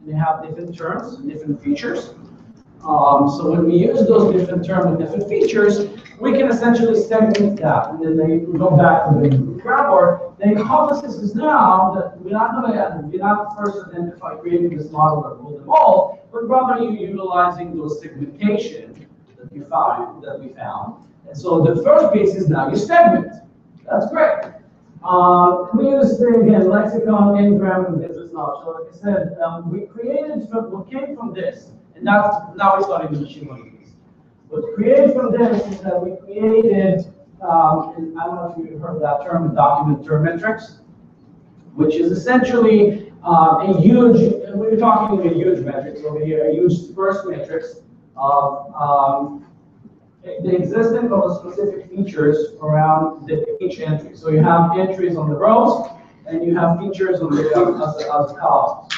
They have different terms, different features. So when we use those different terms and different features, we can essentially segment that. And then they go back to the groundwork. The hypothesis is now that we're not first identify creating this model that rule them all, but rather you're utilizing those segmentation that we found. And so the first piece is now you segment. That's great. We use, again, lexicon, ngram, and business knowledge. So like I said, we created what came from this, and now we're starting the machine learning piece. What created from this is that we created, and I don't know if you've heard that term, document term metrics, which is essentially a huge, we're talking a huge metrics over here, a huge sparse matrix of the existence of specific features around each entry. So you have entries on the rows, and you have features on the as columns.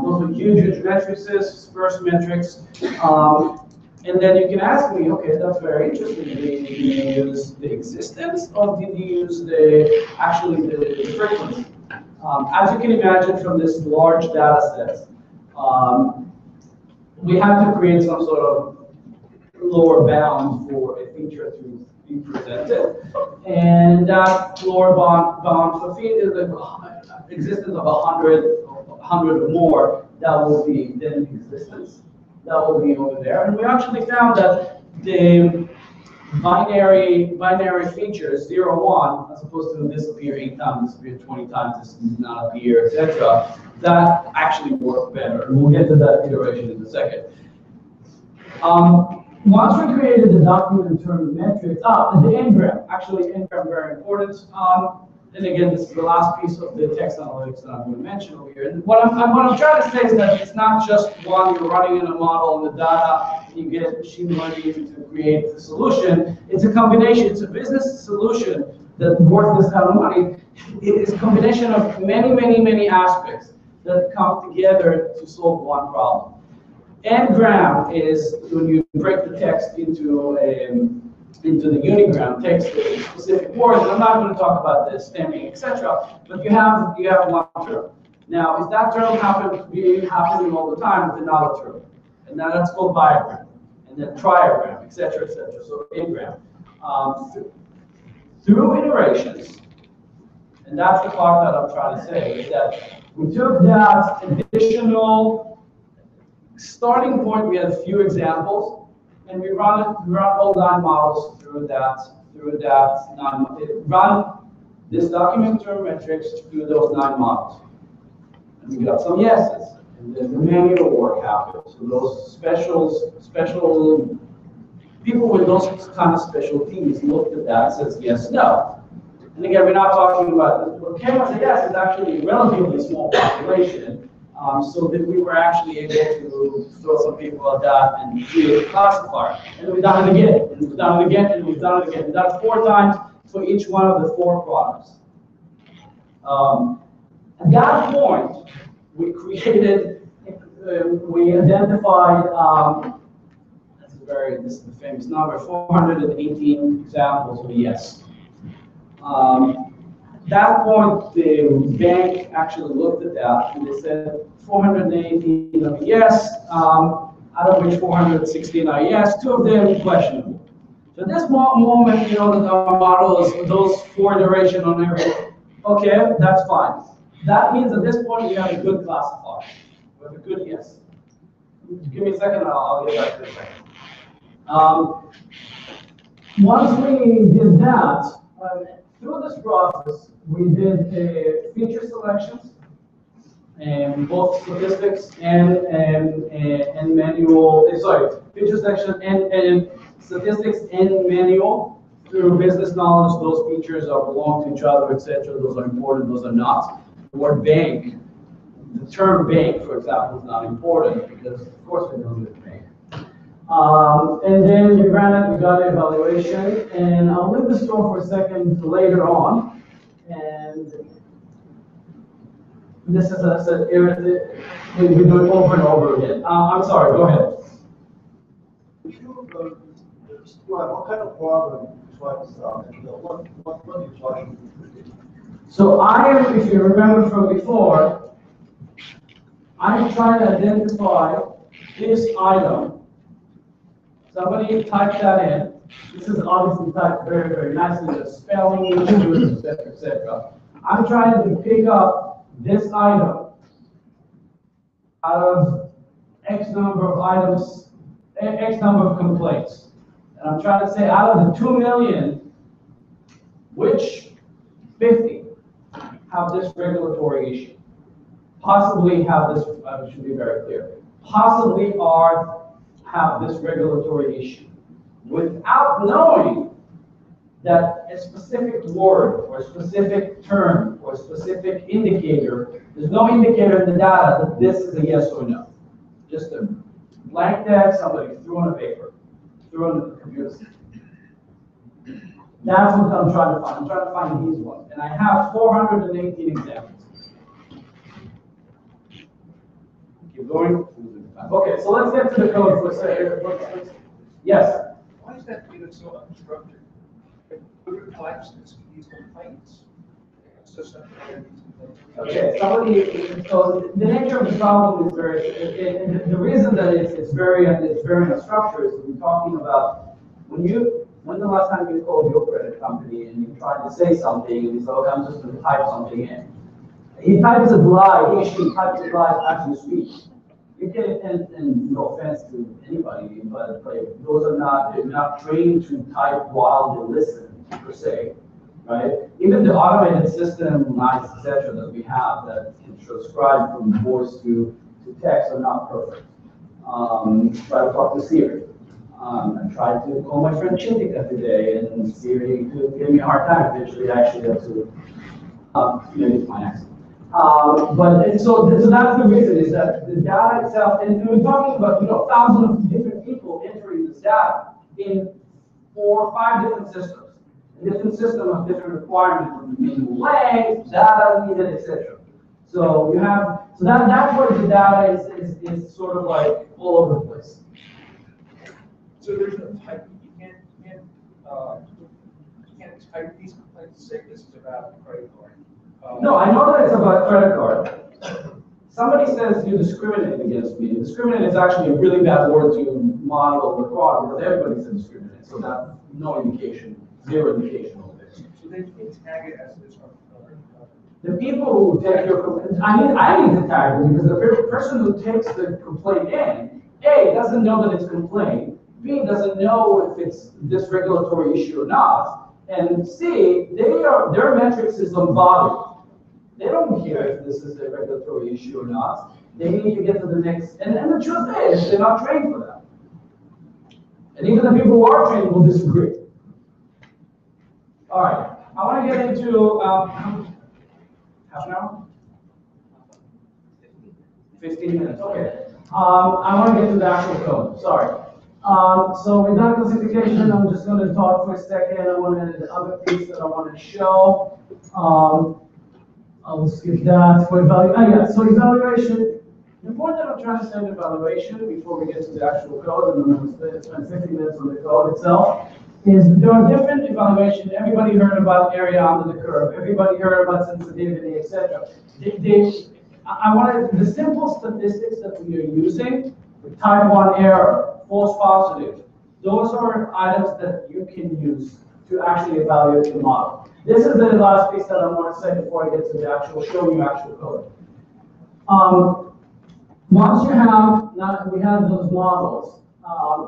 Those are huge matrices, sparse metrics. And then you can ask me, okay, that's very interesting. Did you use the existence, or did you use the frequency? As you can imagine from this large data set, we had to create some sort of lower bound for a feature to be presented. And that lower bound for the existence of 100 or more, that will be then in existence. That will be over there. And we actually found that the binary features, 0, 1, as opposed to disappear 8 times, disappear 20 times, this does not appear, etc., that actually work better. And we'll get to that iteration in a second. Once we created the document term metrics, the n-gram, actually n-gram very important. And again, this is the last piece of the text analytics that I'm going to mention over here. And what I'm trying to say is that it's not just one, you're running in a model and the data, you get machine learning to create the solution. It's a combination, it's a business solution that worth this kind of money. It is a combination of many aspects that come together to solve one problem. N-gram is when you break the text into the unigram, text specific words. I'm not going to talk about the stemming, etc. But you have one term. Now, is that term happening all the time with another term? And now that's called bigram, and then trigram, etc., etc. So n-gram. Through iterations, and that's the part that I'm trying to say, is that we took that additional starting point. We had a few examples, and we run all 9 models through that run this document term metrics through those 9 models. And we got some yeses, and then the manual work happens. So those special people with those kind of specialties looked at that and says yes, no. And again, we're not talking about what cameras say yes is actually a relatively small population. So that we were actually able to throw some people at that and create a classifier. And we've done it again, and we've done it again, and we've done it again. We've done it 4 times for each one of the 4 products. At that point, we created, we identified, this is the famous number, 418 examples of yes. At that point, the bank actually looked at that and they said 418 of yes, out of which 416 are yes, 2 of them questionable. So at this moment, you know that our model is those 4 iterations on every, okay, that's fine. That means at this point, we have a good classifier. We have a good yes. Give me a second, I'll get back to it in a second. Once we did that, through this process, we did feature selections, and both statistics and manual. Feature selection and statistics and manual through business knowledge. Those features belong to each other, etc. Those are important. Those are not. The word bank, the term bank, for example, is not important because of course we don't do bank. And then we ran it, we got the evaluation, and I'll leave the store for a second later on. And this is, as I said, we do it over and over again. I'm sorry, go ahead. What kind of problem was what are you trying to do? So if you remember from before, I'm trying to identify this item. Somebody typed that in. This is obviously typed very nicely, the spelling, etc. I'm trying to pick up this item out of X number of items, X number of complaints. And I'm trying to say out of the 2 million, which 50 have this regulatory issue? Possibly have this, I should be very clear, possibly have this regulatory issue without knowing that a specific word or a specific term or a specific indicator, there's no indicator in the data that this is a yes or no. Just a blank text somebody threw on a paper, threw on the computer system. That's what I'm trying to find. I'm trying to find these ones. And I have 418 examples. Keep going. Okay, so let's get to the code for a second. Yes? Why is that data so unstructured? Who types these complaints? It's just Okay, so the nature of the problem is the reason that it's very unstructured is we're talking about when the last time you called your credit company and you tried to say something and you said, okay, I'm just going to type something in. He types it live, she types it live as you speak. You can, and no offense to anybody, but like, they're not trained to type while they listen, per se, right? Even the automated system, lines, etc., that we have that can transcribe from voice to text are not perfect. Try to talk to Siri. I tried to call my friend Chintik every day, and Siri could give me a hard time. Eventually, I actually had to, maybe it's my accent. So that's the reason is that the data itself, and we're talking about thousands of different people entering this data in 4 or 5 different systems. And different systems have different requirements from minimum length, data needed, etc. So that's where the data is sort of like all over the place. So there's no type. You can't type these complaints to say this is about a credit card. No, I know that it's about credit card. Somebody says you discriminate against me. Discriminate is actually a really bad word to model the fraud because everybody says discriminate. So that's no indication, 0 indication of this. So they can tag it as this. The people who take your complaint, I need to tag them because the person who takes the complaint in, A, doesn't know that it's a complaint, B, doesn't know if it's this regulatory issue or not, and C, their metrics is on volume. They don't care if this is a regulatory issue or not. They need to get to the next, and the truth is, they're not trained for that. And even the people who are trained will disagree. All right, I want to get into half an hour? 15 minutes, okay. I want to get to the actual code, sorry. So we've done classification. I'm just going to talk for a second. The other piece that I want to show. I'll skip that for evaluation. So evaluation. The point that I'm trying to say in evaluation before we get to the actual code, and then I'm going to spend 50 minutes on the code itself, is there are different evaluations. Everybody heard about area under the curve. Everybody heard about sensitivity, etc. I wanted the simple statistics that we are using, type 1 error, false positive. Those are items that you can use to actually evaluate the model. This is the last piece that I want to say before I get to the actual, show you actual code. Once you have, we have those models,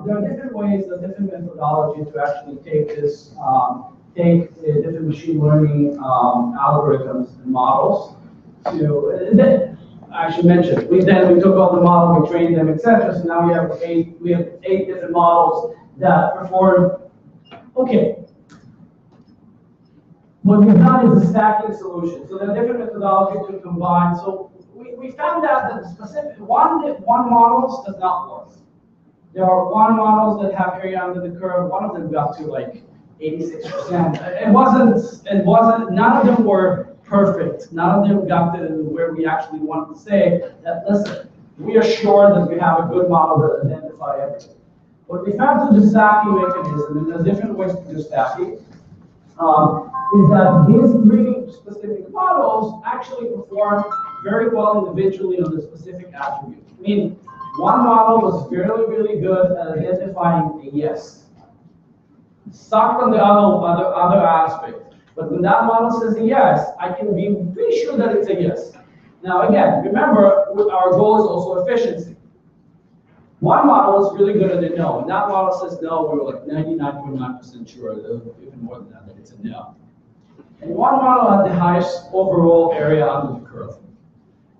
there are different ways, different methodology to actually take this, take different machine learning algorithms and models to, I should mention, we took all the models, we trained them, etc. So now we have eight different models that perform. Okay. What we've done is a stacking solution. So there are different methodologies to combine. So we found out that specific one models does not work. There are one models that have area under the curve. One of them got to like 86%. It wasn't. None of them were perfect. None of them got to where we actually wanted to say that. Listen, we are sure that we have a good model that identify everything. What we found through the stacking mechanism, and there's different ways to do stacking, is that these 3 specific models actually perform very well individually on the specific attribute. Meaning, one model was really good at identifying a yes. Sucked on the other aspect. But when that model says a yes, I can be pretty sure that it's a yes. Now again, remember, our goal is also efficiency. One model is really good at a no. When that model says no, we're like 99.9% sure, even more than that it's a no. And one model had the highest overall area under the curve.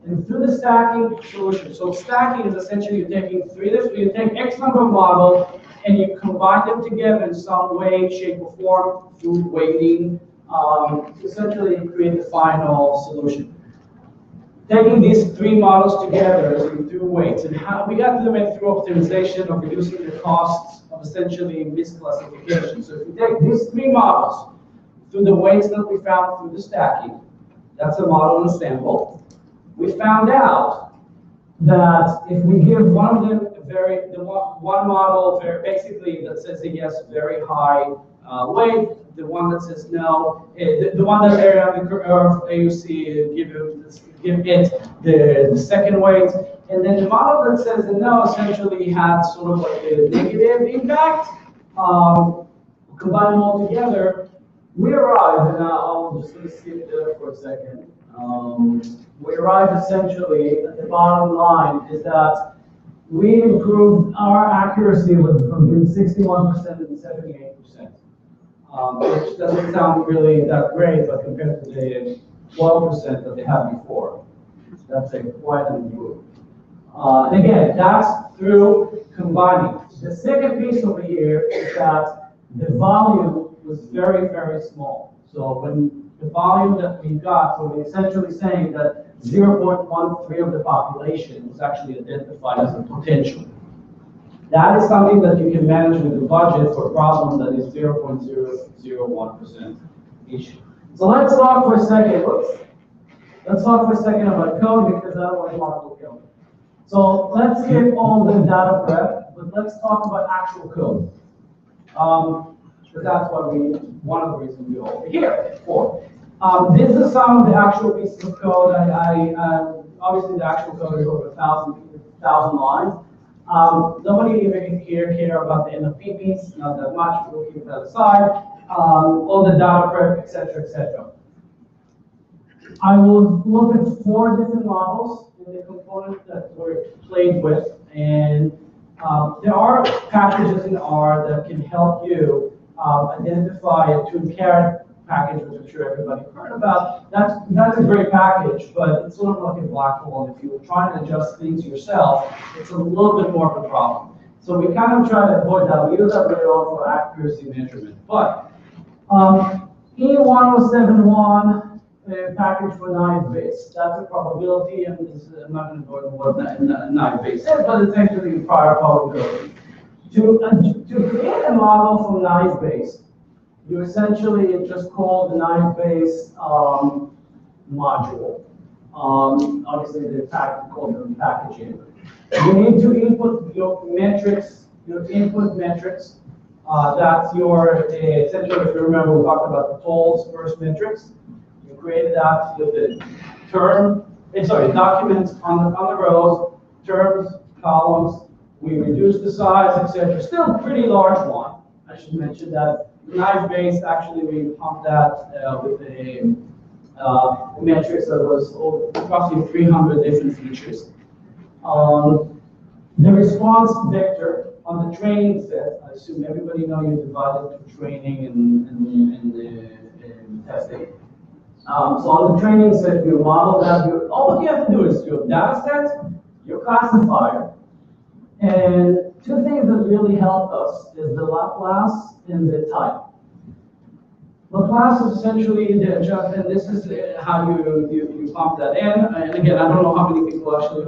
And through the stacking solution, so stacking is essentially you're taking you take X number of models and you combine them together in some way, shape, or form through weighting to essentially create the final solution. Taking these 3 models together through weights, and how we got to them through optimization of reducing the costs of essentially misclassification. So if you take these 3 models through the weights that we found through the stacking, that's a model and a sample. We found out that if we give one of them one model basically that says a yes, very high weight, the one that says no, the one that area of AUC give it the second weight, and then the model that says the no essentially had sort of like a negative impact. Combine them all together, we arrive, and I'm just going to skip there for a second. We arrive essentially at the bottom line is that we improved our accuracy from between 61% and 78%, which doesn't sound really that great, but compared to the 12% that they had before, that's quite an improvement. And again, that's through combining. The second piece over here is that the volume was very, very small. So when the volume that we got, so we're essentially saying that 0.13 of the population was actually identified as a potential. That is something that you can manage with the budget for a problem that is 0.001% issue. So let's talk for a second. Let's talk for a second about code because I don't want to talk about code. So let's skip all the data prep, but let's talk about actual code. Because that's what one of the reasons we're over here for. This is some of the actual pieces of code. Obviously the actual code is over 1,000 lines. Nobody even here care about the NLP piece, not that much, we'll keep that aside. All the data prep, etc., etc. I will look at 4 different models in the components that were played with, and there are packages in R that can help you identify a two-carat package, which I'm sure everybody heard about. That's a great package, but it's sort of like a black hole. And if you were trying to adjust things yourself, it's a little bit more of a problem. So we kind of try to avoid that. We use that very often for accuracy measurement. But E1071 package for naive base. That's a probability, and I'm not going to go into what naive base is, but it's actually a prior probability. To create a model from naive base, you essentially just call the naive base module. Obviously, the called the packaging. You need to input your metrics, your input metrics. That's your essentially, if you remember, we talked about the tolls first metrics. You created that with the documents on the rows, terms, columns. We reduced the size, etc. Still a pretty large one. I should mention that. Naive base, actually, we pumped that with a metrics that was roughly 300 different features. The response vector on the training set, I assume everybody knows you divide it to training and testing. So on the training set, you model that. All what you have to do is your data set, your classifier, and 2 things that really helped us is the Laplace and the type. Laplace is essentially the adjust, and this is how you pump that in. And again, I don't know how many people actually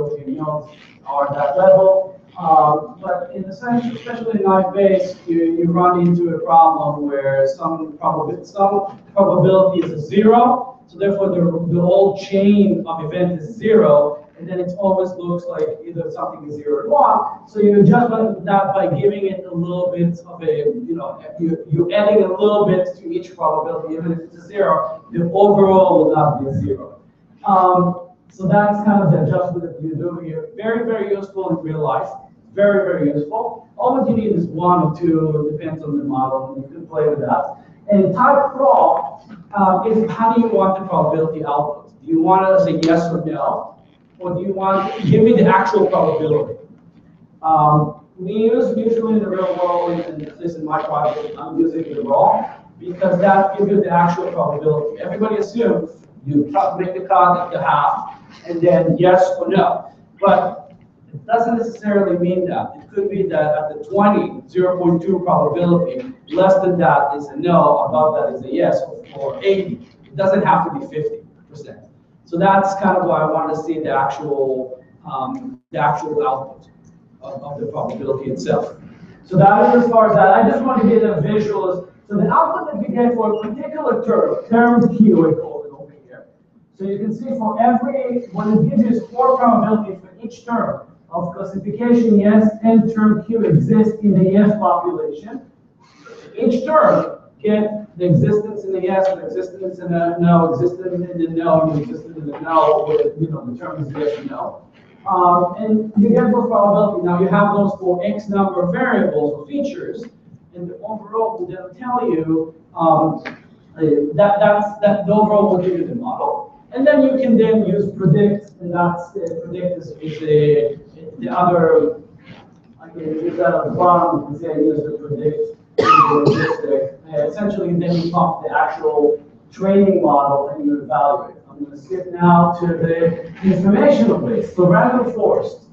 are at that level. But in the sense, especially in naive base, you run into a problem where some probability is a 0, so therefore the whole chain of event is 0. And then it always looks like either something is 0 or 1. So you adjust that by giving it a little bit of you're adding a little bit to each probability, even if it's a 0, the overall will not be a 0. So that's kind of the adjustment that you do here. Very, very useful in real life. Very, very useful. All what you need is 1 or 2, it depends on the model, and you can play with that. And type prob is how do you want the probability output? Do you want to say yes or no? Or do you want to give me the actual probability? We use usually in the real world, and at least in my project, I'm using the raw because that gives you the actual probability. Everybody assumes you make the cut at the half, and then yes or no. But it doesn't necessarily mean that. It could be that at the 20, 0.2 probability, less than that is a no, above that is a yes, or 80. It doesn't have to be 50%. So that's kind of why I want to see the actual output of the probability itself. So that is as far as that. I just want to get a visual. So the output that you get for a particular term Q, I call it over here. So you can see for what it gives you is 4 probabilities for each term of classification yes and term Q exists in the yes population. Each term get the existence in the yes, the existence in the no, existence in the no, and the existence in the no, with, the term is yes or no. And you get those probability. Now you have those for X number of variables or features, and the overall will then tell you that the overall will give you the model. And then you can then use predict, and that's predict is the other. Use that at the bottom. You can say use the predict. Essentially, then you pump the actual training model and you evaluate. I'm going to skip now to the informational base, so random forest.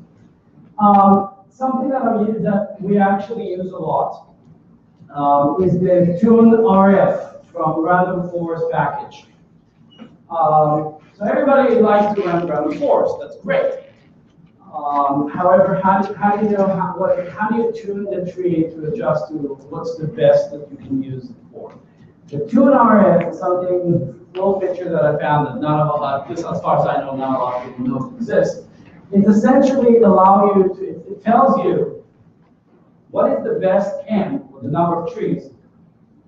Something that we actually use a lot is the tune RF from random forest package. So everybody likes to run random forest. That's great. However, how do you know how do you tune the tree to adjust to what's the best that you can use it for? The tune RF is something, little picture that I found that not a lot, as far as I know, not a lot of people know exists. It essentially allows you to, it tells you what is the best N, or the number of trees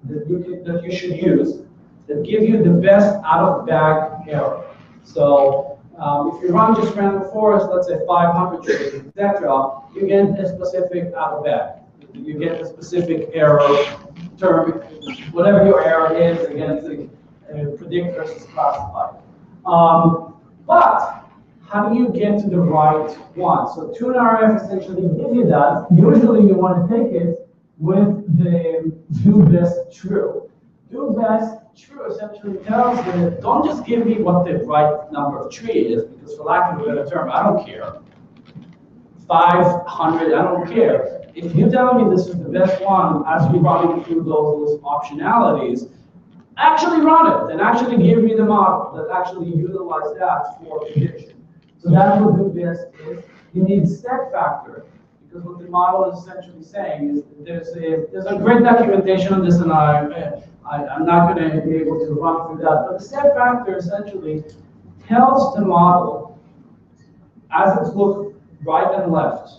that you should use that give you the best out of bag error. So if you run just random forest, let's say 500 trees, etc., you get a specific out of bag. You get a specific error term, whatever your error is against the predict versus classify. But how do you get to the right one? So tune RF essentially gives you that. Usually you want to take it with the do best true. Do best true essentially tells you that don't just give me what the right number of tree is, because for lack of a better term, I don't care. 500, I don't care. If you tell me this is the best one, as we run through those optionalities, actually run it and actually give me the model that actually utilize that for prediction. So that's what do best is. You need step factor, because what the model is essentially saying is there's a great documentation on this, and I'm not going to be able to run through that. But the step factor essentially tells the model as it's looked right and left,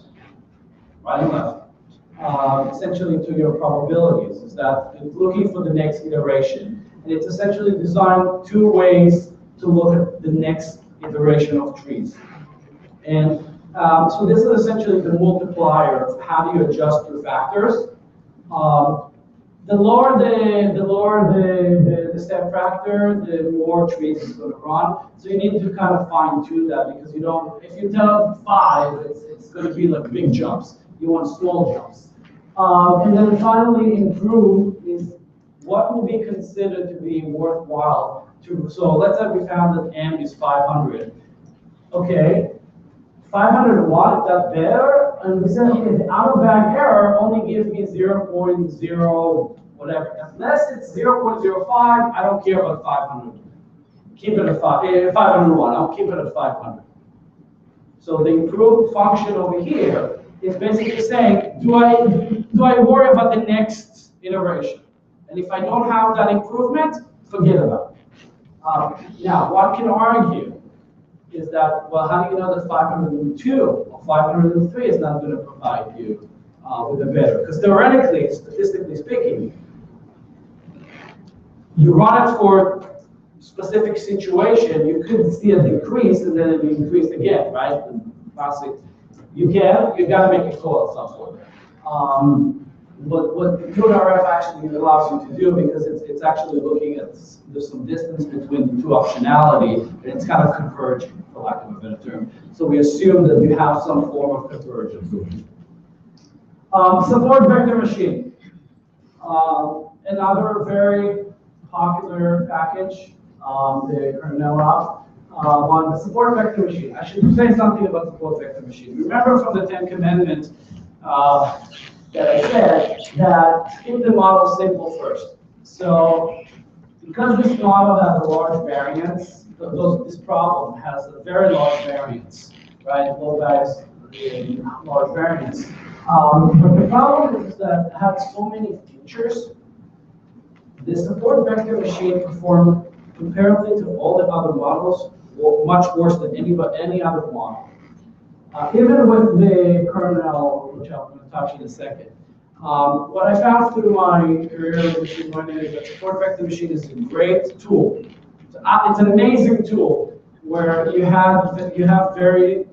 essentially to your probabilities, is that it's looking for the next iteration. And it's essentially designed two ways to look at the next iteration of trees. And so this is essentially the multiplier of how do you adjust your factors. The lower the step factor, the more trees it's going to run. So you need to kind of fine tune that, because you don't. If you tell 5, it's going to be like big jumps. You want small jumps. And then finally, improve is what will be considered to be worthwhile. So let's say we found that M is 500. Okay, 501, that's better. And we said, okay, the out of bag error only gives me 0.0 whatever. Unless it's 0.05, I don't care about 500. Keep it at 501. I'll keep it at 500. So the improved function over here is basically saying, do I worry about the next iteration? And if I don't have that improvement, forget about it. Now, one can argue is that, well, how do you know that 502 or 503 is not going to provide you with a better? Because theoretically, statistically speaking, you run it for a specific situation, you could see a decrease and then it increased again, right? You got to make a call at some point. But what tune RF actually allows you to do, because it's actually looking at, there's some distance between the two optionality, and it's kind of converging, for lack of a better term. So we assume that you have some form of convergence. Support vector machine. Another very popular package, the Kernel one, the support vector machine. I should say something about support vector machine. Remember from the 10 Commandments that I said that keep the model simple first. So because this model has a large variance, this problem has a very large variance, right? Low values, large variance. But the problem is that it has so many features. The support vector machine performed comparatively to all the other models much worse than any other model. Even with the kernel, which I'm going to touch in a second. What I found through my career in machine learning is that support vector machine is a great tool. It's an amazing tool where you have very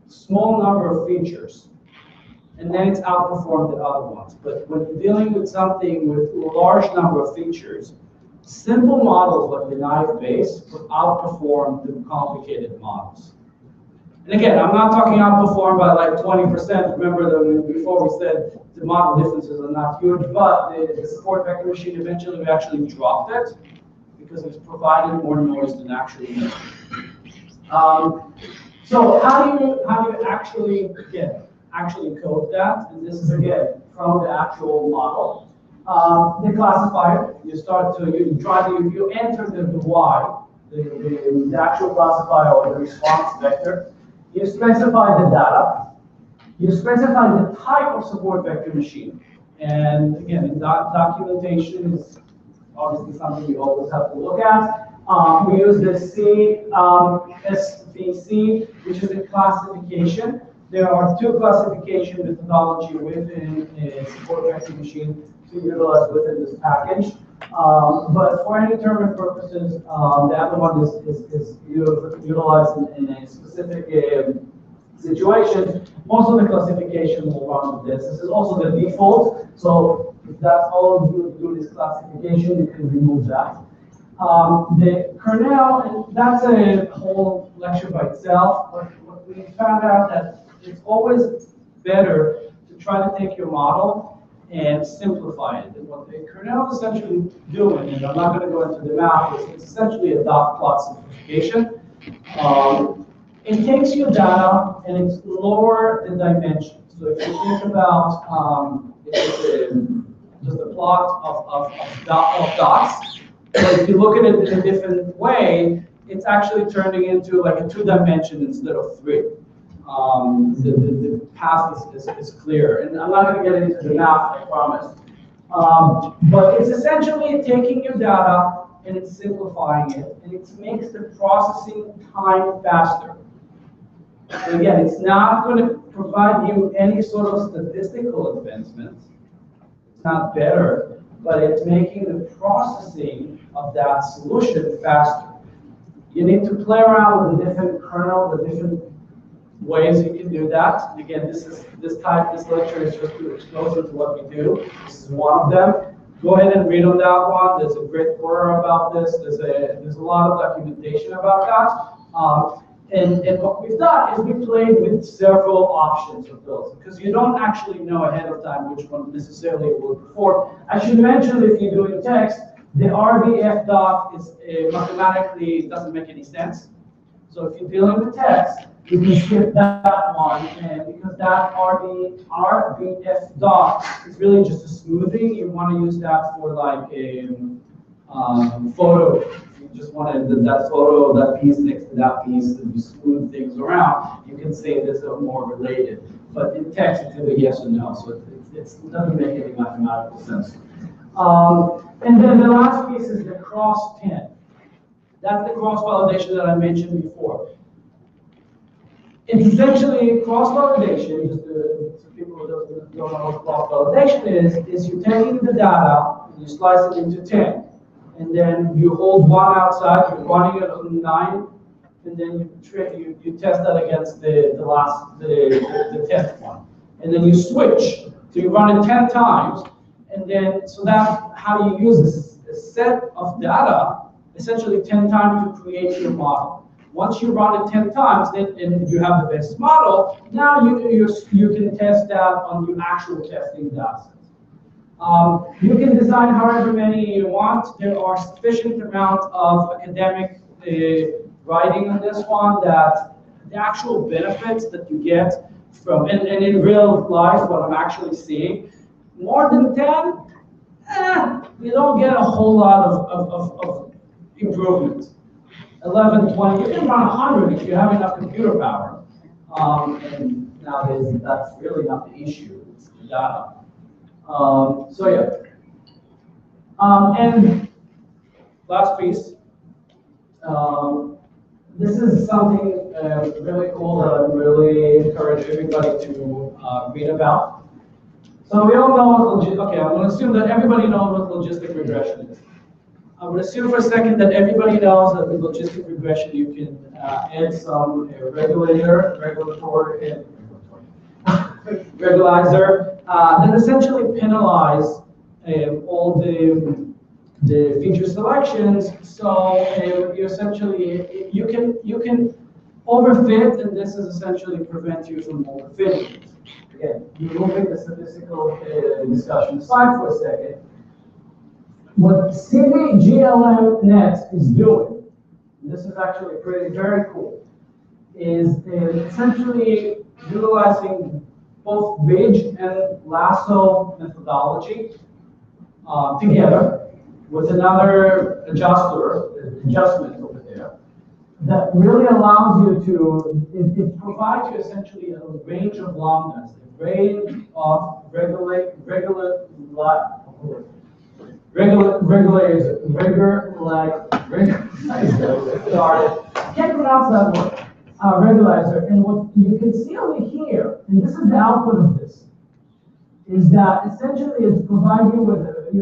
small number of features, and then it's outperformed the other ones. But when you're dealing with something with a large number of features, simple models like the knife-based will outperform the complicated models. And again, I'm not talking outperform by like 20%. Remember that before we said the model differences are not huge, but the support vector machine eventually we actually dropped it because it's providing more noise than actually needed. So how do you actually code that? And this is again from the actual model. The classifier, you enter the Y, the actual classifier or the response vector. You specify the data. You specify the type of support vector machine. And again, in documentation is obviously something you always have to look at. We use the SVC, which is a classification. There are two classification methodology within a support vector machine to utilize within this package. But for any determined purposes, the other one is utilized in a specific situation. Most of the classification will run with this. This is also the default. So if that's all you do this classification, you can remove that. The kernel, and that's a whole lecture by itself. What we found out that it's always better to try to take your model and simplify it. And what the kernel is essentially doing, and I'm not going to go into the math, is it's essentially a dot plot simplification. It takes your data and it's lower the dimension. So if you think about just a plot of dots, but if you look at it in a different way, it's actually turning into like a 2-dimension instead of 3. The path is clear. And I'm not going to get into the math, I promise. But it's essentially taking your data and it's simplifying it, and it makes the processing time faster. And again, it's not going to provide you any sort of statistical advancements. It's not better, but it's making the processing of that solution faster. You need to play around with the different kernel, the different ways you can do that. Again, this lecture is just to expose you to what we do. This is one of them. Go ahead and read on that one. There's a great quarter about this. There's a lot of documentation about that. And what we've done is we played with several options of those, because you don't actually know ahead of time which one necessarily will perform. I should mention, if you're doing text, the RVF dot is mathematically doesn't make any sense. So if you're dealing with text, you can skip that one, and because that RVF dot is really just a smoothing, you want to use that for like a photo. You just want that photo, that piece next to that piece, and you smooth things around. You can say this are more related. But in text, it's either yes or no, so it doesn't make any mathematical sense. And then the last piece is the cross 10. That's the cross validation that I mentioned before. It's essentially cross-validation, just so people who don't know what cross-validation is you're taking the data, and you slice it into 10, and then you hold one outside, you're running it on 9, and then you test that against the 10th one. And then you switch, so you run it 10 times, and then, so that's how you use this set of data, essentially 10 times to create your model. Once you run it 10 times, then and you have the best model, now you can test that on your actual testing data sets. You can design however many you want. There are sufficient amount of academic writing on this one that the actual benefits that you get from, and in real life, what I'm actually seeing, more than 10, you don't get a whole lot of improvement. 11, 20, you can run 100 if you have enough computer power. And nowadays, that's really not the issue, it's the data. So yeah. And last piece. This is something really cool that I really encourage everybody to read about. So we all know what okay, I'm going to assume that everybody knows what logistic regression is. I would assume for a second that everybody knows that with logistic regression you can add some regulatory regularizer that essentially penalize all the feature selections. So you essentially you can overfit, and this is essentially prevent you from overfitting. Again, moving the statistical discussion aside for a second. What CVGLM Net is doing, and this is actually very cool, is essentially utilizing both ridge and lasso methodology together with another adjustment over there that really allows you to, it provides you essentially a range of lambdas, a range of regularizer. Sorry, can't pronounce that word. Regularizer, and what you can see over here, and this is the output of this, is that essentially it's providing you with we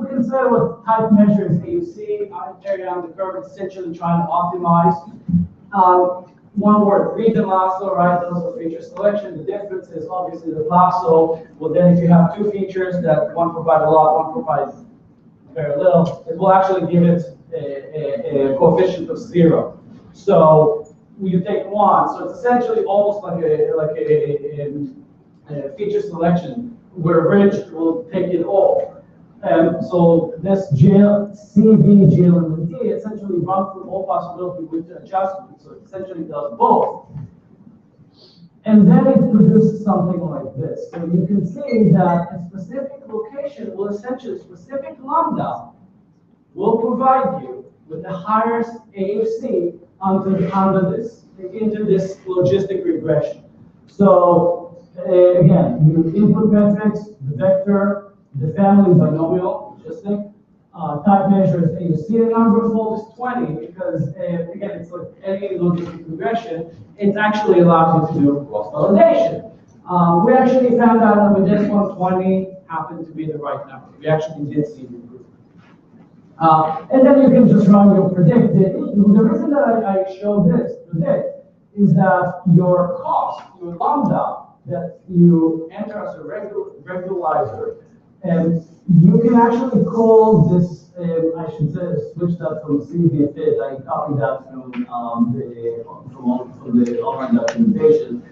can say what type measures AUC, area on the curve, it's essentially trying to optimize. One word, read and lasso, right? Those are feature selection. The difference is obviously the lasso. Well, then if you have two features that one provides a lot, one provides very little, it will actually give it a coefficient of 0. So you take one, so it's essentially almost like a feature selection where ridge will take it all. So this CVGLMT essentially runs through all possibility with the adjustment. So it essentially does both. And then it produces something like this. So you can see that a specific location will essentially, specific lambda will provide you with the highest AUC into this logistic regression. So again, you input metrics, the vector, the family binomial, logistic, type measures AUC, the number of folds is 20 because again, it's like any logistic regression, it actually allows you to do cross validation. We actually found out that with this one, 20 happened to be the right number. We actually did see the improvement. And then you can just run your predict. The reason that I show this today is that your cost, your lambda that you enter as a regularizer, and you can actually call this, I should say, switch that from CVFit. I copied that from the online documentation.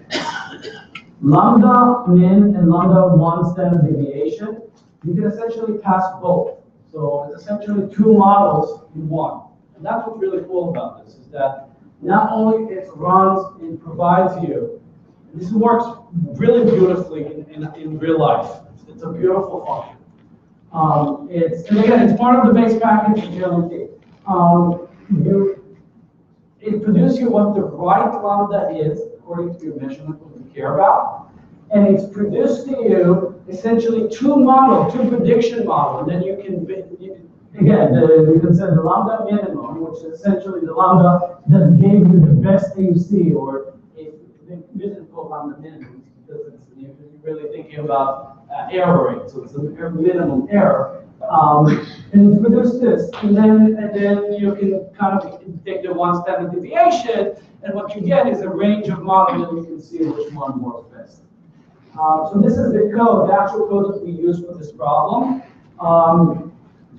Lambda min and lambda 1 standard deviation, you can essentially pass both. So it's essentially two models in one. And that's what's really cool about this, is that not only it runs, it provides you, and this works really beautifully in real life. It's a beautiful function. And again, it's part of the base package of GLMT. It produces you what the right lambda is according to your measurement what you care about. And it's produced to you essentially two prediction models. And then you can say the lambda minimum, which is essentially the lambda that gave you the best AUC, or if we didn't call lambda minimum because you're really thinking about error rate, so it's a minimum error. And it produced this, and then you can kind of take the one standard deviation, and what you get is a range of models, and you can see which one works best. So this is the code, the actual code that we use for this problem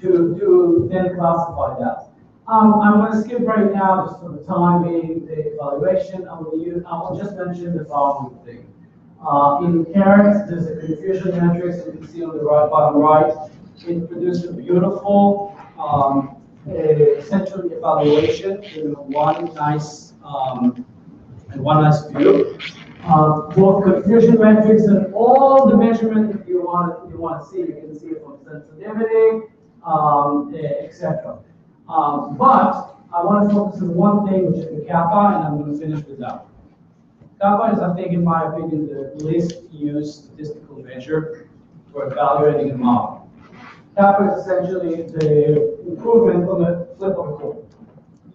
to then classify that. I'm going to skip right now, just for the time being, the evaluation. I will just mention the following thing. In carrots, there's a confusion matrix you can see on the bottom right. It produces a beautiful, essentially evaluation in one nice view. Both confusion metrics and all the measurements that you want to see. You can see it from sensitivity, etc. But I want to focus on one thing, which is the kappa, and I'm going to finish with that. Kappa is, I think, in my opinion, the least used statistical measure for evaluating a model. Kappa is essentially the improvement on the flip of a coin.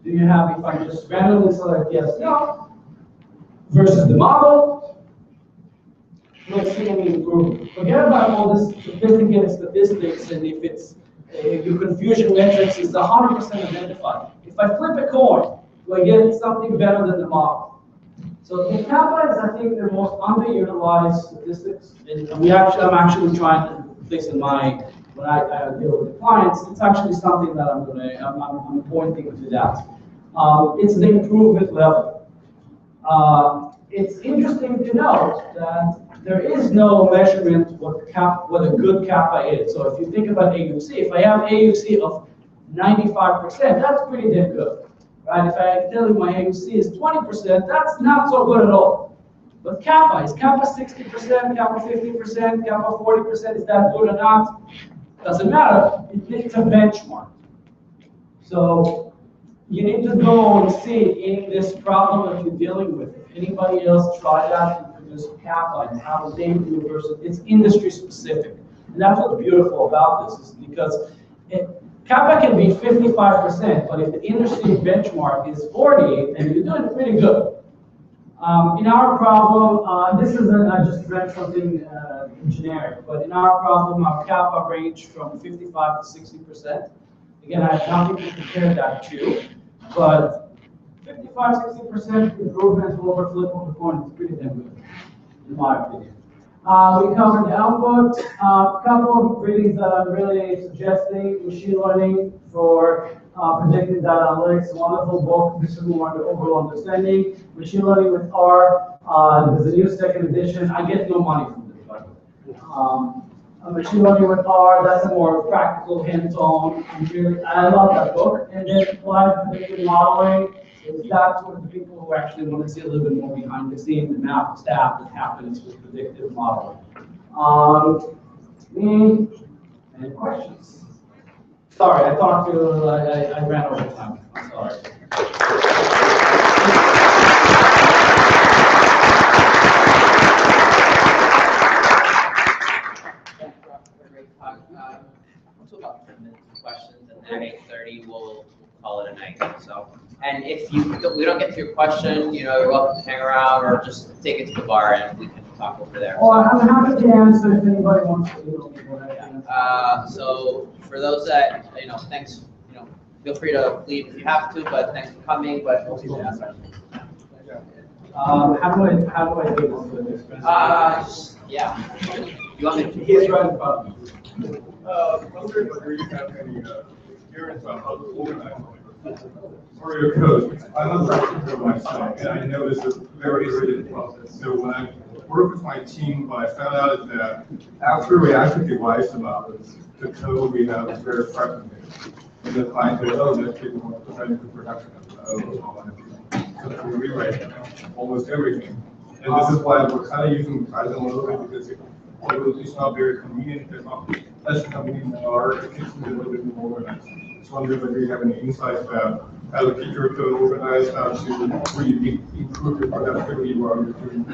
Do you have, if I just randomly select yes, no, versus the model, don't see any improvement. Forget about all this sophisticated statistics, and if your confusion metrics is 100% identified. If I flip a coin, do I get something better than the model? So the kappa is, I think, the most underutilized statistics, and I'm actually trying to fix in when I deal with the clients. It's actually something that I'm pointing to that. It's the improvement level. It's interesting to note that there is no measurement what a good kappa is. So if you think about AUC, if I have AUC of 95%, that's pretty damn good. Right? If I tell you my AUC is 20%, that's not so good at all. But kappa, is kappa 60%, kappa 50%, kappa 40%, is that good or not? Doesn't matter. It's a benchmark. So you need to go and see in this problem that you're dealing with. If anybody else tried that and produced kappa and how they do it versus it's industry specific. And that's what's beautiful about this, is because kappa can be 55%, but if the industry benchmark is 40, then you're doing pretty good. In our problem, this isn't, I just read something generic, but in our problem, our kappa ranged from 55 to 60%. Again, I have nothing to compare that to, but 55, 60% improvement over flip of the coin is pretty damn good, in my opinion. We covered the output. A couple of readings that I'm really suggesting: machine learning for predictive data analytics. Wonderful book. This is more the overall understanding. Machine learning with R. There's a new second edition. I get no money from this, by the way. Machine learning with R. That's a more practical, hands-on. I love that book. And then applied predictive modeling. That's what the people who actually want to see a little bit more behind the scenes, the math staff that happens with predictive modeling. Any questions? Sorry, I talked to you, I ran over time. I'm sorry. Thanks, Rafi, for a great talk. We'll do about 10 minutes of questions, and then at 8:30 we'll call it a night. So, and if we don't get to your question, you're welcome to hang around or just take it to the bar and we can talk over there. Well, I'm happy to answer if anybody wants to. So for those that thanks. Feel free to leave if you have to, but thanks for coming. But we'll see you answer. How do I do this? Yeah. You want me to? He's right in front of me. I'm wondering whether you have any experience on how to organize for your code. I'm a practitioner myself, and I know this is a very iterative process. So when I work with my team, what I found out is that after we actually devise about this, the code we have is very fragmented. And the client says, oh, let's get more presented to production. So we rewrite almost everything. And this is why we're kind of using Kaizen a little bit, because it's not very convenient. It's not less convenient than R. It keeps it a little bit more organized. Just wondering whether you have any insights about how to keep your code organized, how to really improve your productivity while you're doing,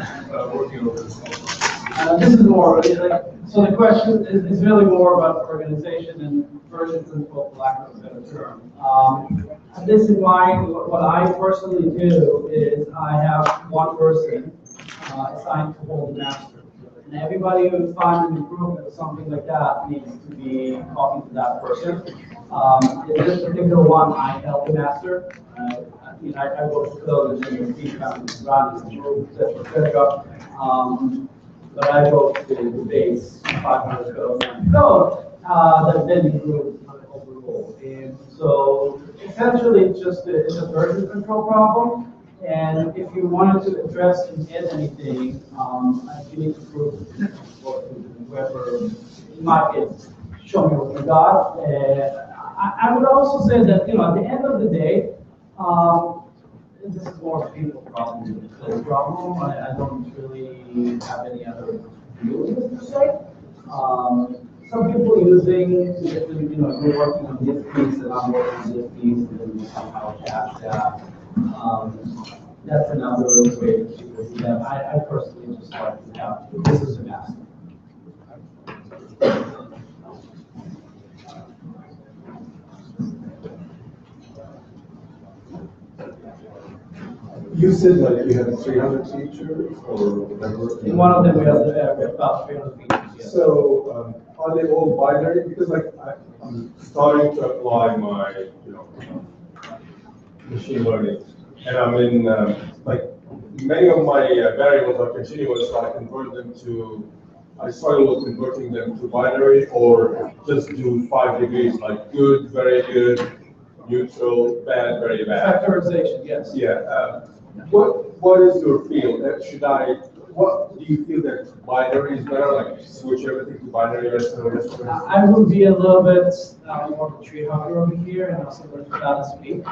working over this. This is more, so the question is really more about organization and version control, for lack of a better term. This in mind, what I personally do is I have one person assigned to hold the master. And everybody who finds an improvement or something like that needs to be talking to that person. In this particular one, I help the master. I wrote the code and then the team comes and runs and moves, etc. But I wrote the base 500 code that then improves overall. And so essentially, it's a version control problem. And if you wanted to address and add anything, you need to prove whoever in my case, show me what you got. I would also say that at the end of the day, this is more of a people problem than a code problem. I don't really have any other views per se. Some people using different, you're working on this piece and I'm working on this piece, and then somehow chat that. That's another way to see that. I personally just like to have this is a master. You said like you had 300 teachers or whatever. In one of them, we have about 300 features, yes. So, are they all binary? Because like, I'm starting to apply my, machine learning. And I'm in, like, many of my variables are continuous, so I convert them to, I started with converting them to binary or just do 5 degrees, like good, very good, neutral, bad, very bad. Factorization, yes. Yeah. What is your feel? What do you feel that binary is better? Like switch everything to binary instead of I would be a little bit more of a tree hugger over here and also let the data speak.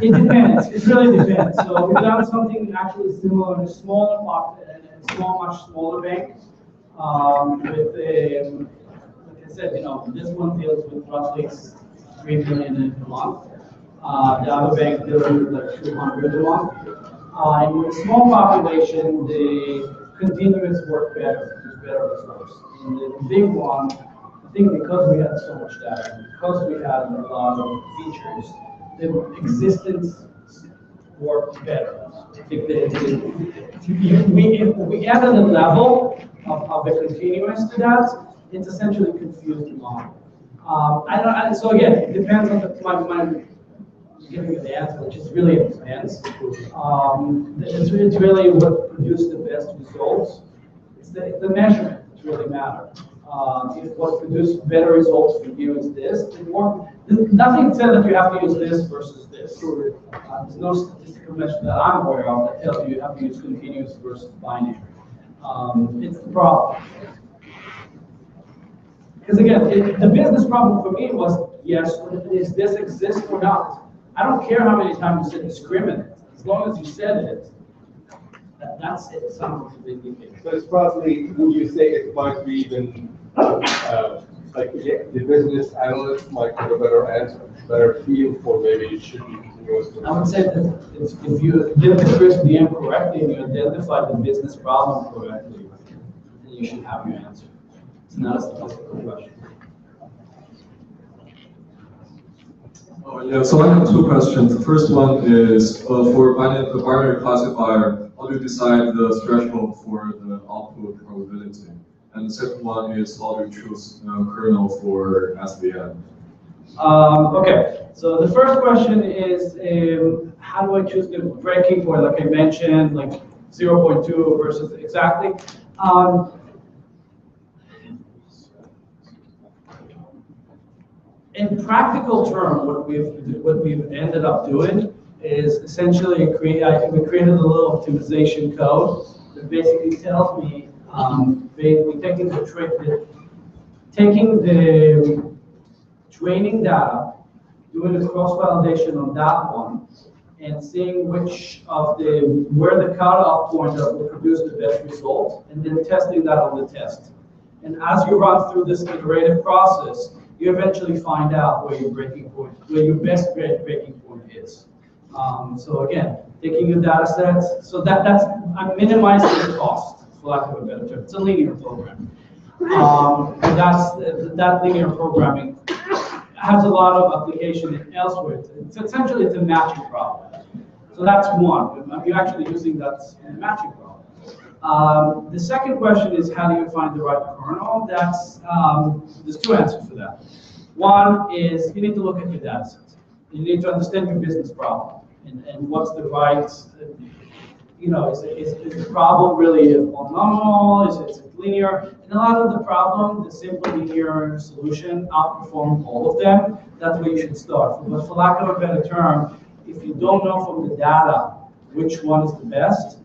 It depends. It really depends. So we've done something actually similar in a smaller much smaller bank. With like I said, this one deals with roughly 3 million a month. The other bank deals with like 200 a month. And with a small population, the continuous work better, better results. In the big one, I think because we had so much data, because we had a lot of features, the existence worked better. I think if we added a level of the continuous to that, it's essentially confused the model. So again, it depends on my giving you the answer, which is really it depends. It's really what produced the best results. It's the measurement that really matters. If what produced better results for you is this, nothing said that you have to use this versus this. There's no statistical measure that I'm aware of that tells you have to use continuous versus binary. It's the problem. Because again, the business problem for me was, yes, is this exist or not? I don't care how many times you said discriminate. As long as you said it, that's it. Something to indicate. So it's probably, would you say it might be even, like the business analyst might have a better answer, better feel for maybe it should be continuous? I would say that if you did the first DM correctly and you identified the business problem correctly, then you should have your answer. It's not a statistical question. Oh, yeah, so I have 2 questions. The first one is for the binary classifier, how do you decide the threshold for the output probability? And the second one is how do you choose kernel for SVM? Okay, so the first question is how do I choose the breaking point, like I mentioned, like 0.2 versus exactly. In practical terms, what we've ended up doing is essentially we created a little optimization code that basically tells me basically taking the training data, doing a cross-validation on that one, and seeing where the cutoff point that will produce the best result, and then testing that on the test. And as you run through this iterative process, you eventually find out where your breaking point, where your best breaking point is. So again, taking your data sets, so I'm minimizing the cost, for lack of a better term. It's a linear program. And that linear programming has a lot of application elsewhere. It's essentially a matching problem. So that's one. You're actually using that in a matching problem. The second question is how do you find the right kernel? There's 2 answers for that. One is you need to look at your data sets. You need to understand your business problem and what's the right, is the problem really polynomial? Is it linear? And a lot of the problem, the simple linear solution outperforms all of them. That's where you should start. But for lack of a better term, if you don't know from the data which one is the best,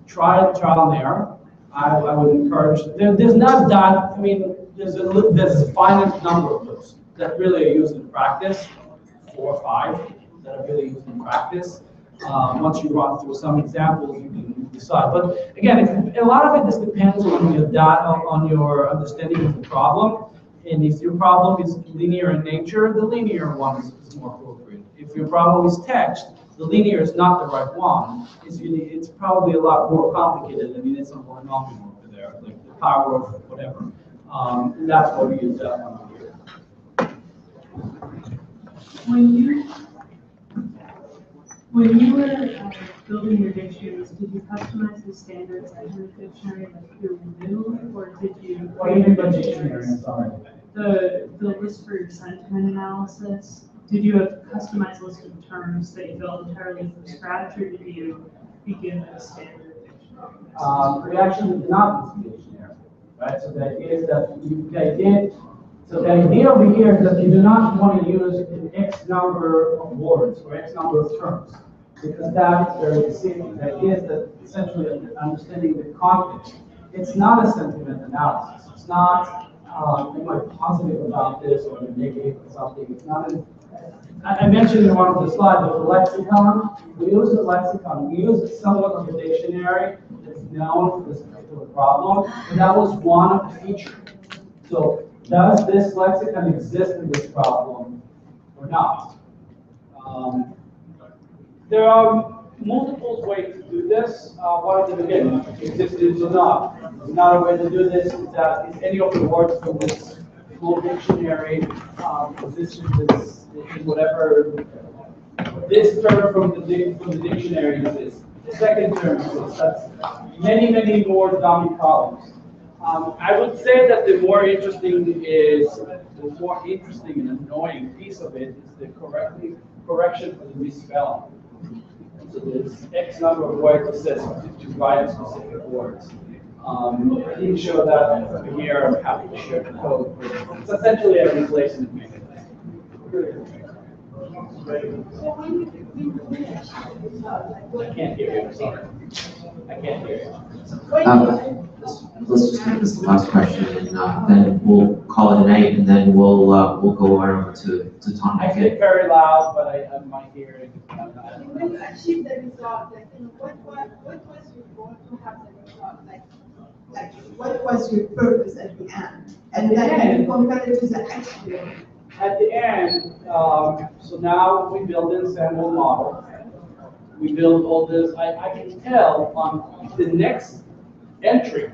try trial and error. I would encourage. There's not that. I mean, there's a finite number of those that really are used in practice. 4 or 5 that are really used in practice. Once you run through some examples, you can decide. But again, a lot of it just depends on your data, on your understanding of the problem. And if your problem is linear in nature, the linear one is more appropriate. If your problem is text, the linear is not the right one. It's probably a lot more complicated. I mean, it's a polynomial over there, like the power of whatever. And that's why we use that one When you were building your dictionaries, did you customize the standards as your dictionary like you knew, or did you? What do you mean by dictionary? I'm sorry. The list for your sentiment analysis, did you have a customized list of terms that you built entirely from scratch, or did you begin with a standard dictionary? We actually did not use the dictionary, right? So the idea is that the idea over here is that you do not want to use an X number of words or X number of terms, because that is very deceiving. The idea is that essentially understanding the context. It's not a sentiment analysis. It's not am I positive about this or negative or something. It's not. I mentioned in one of the slides the lexicon. We use the lexicon. We use somewhat of a dictionary that's known for this particular problem, and that was one of the features. So does this lexicon exist in this problem or not? There are multiple ways to do this. One of them, again, exists or not. Another way to do this is that is any of the words from this full dictionary position in whatever this term from the dictionary exists. The second term exists. That's many more dummy columns. I would say that the more interesting and annoying piece of it is the correction for the misspelling. So there's X number of words that says to write specific words. I didn't show that over here. I'm happy to share the code. It's essentially a replacement mechanism. I can't hear you. Sorry. I can't hear you. Let's just make this the last question, and then we'll call it a night, and then we'll go around to Tom. I speak very loud, but I might hear it. When you achieve the result, like, what was your goal to have the result? Like what was your purpose at the end? And then you compare it to the actual. At the end, so now we build an ensemble model. We build all this. I can tell on the next entry,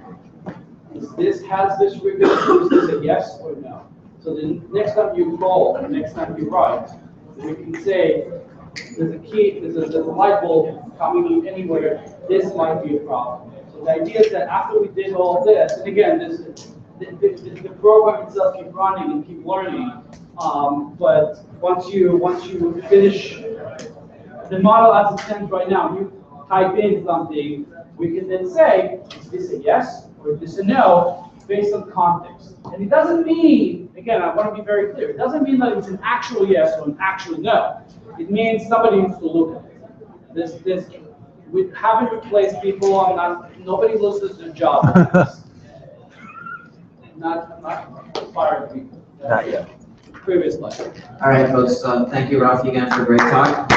has this rigor, is this a yes or no? So the next time you roll, the next time you write, we can say there's a light bulb coming in anywhere, this might be a problem. So the idea is that after we did all this, and again, the program itself keep running and keep learning, but once you finish the model as it stands right now, you type in something, we can then say, is this a yes or is this a no, based on context. And it doesn't mean, again, I want to be very clear, it doesn't mean that it's an actual yes or an actual no. It means somebody needs to look at it. We haven't replaced people, nobody loses their job. not fired people. Not yet. Previous lecture. All right, folks. Thank you, Rafi, again for a great talk.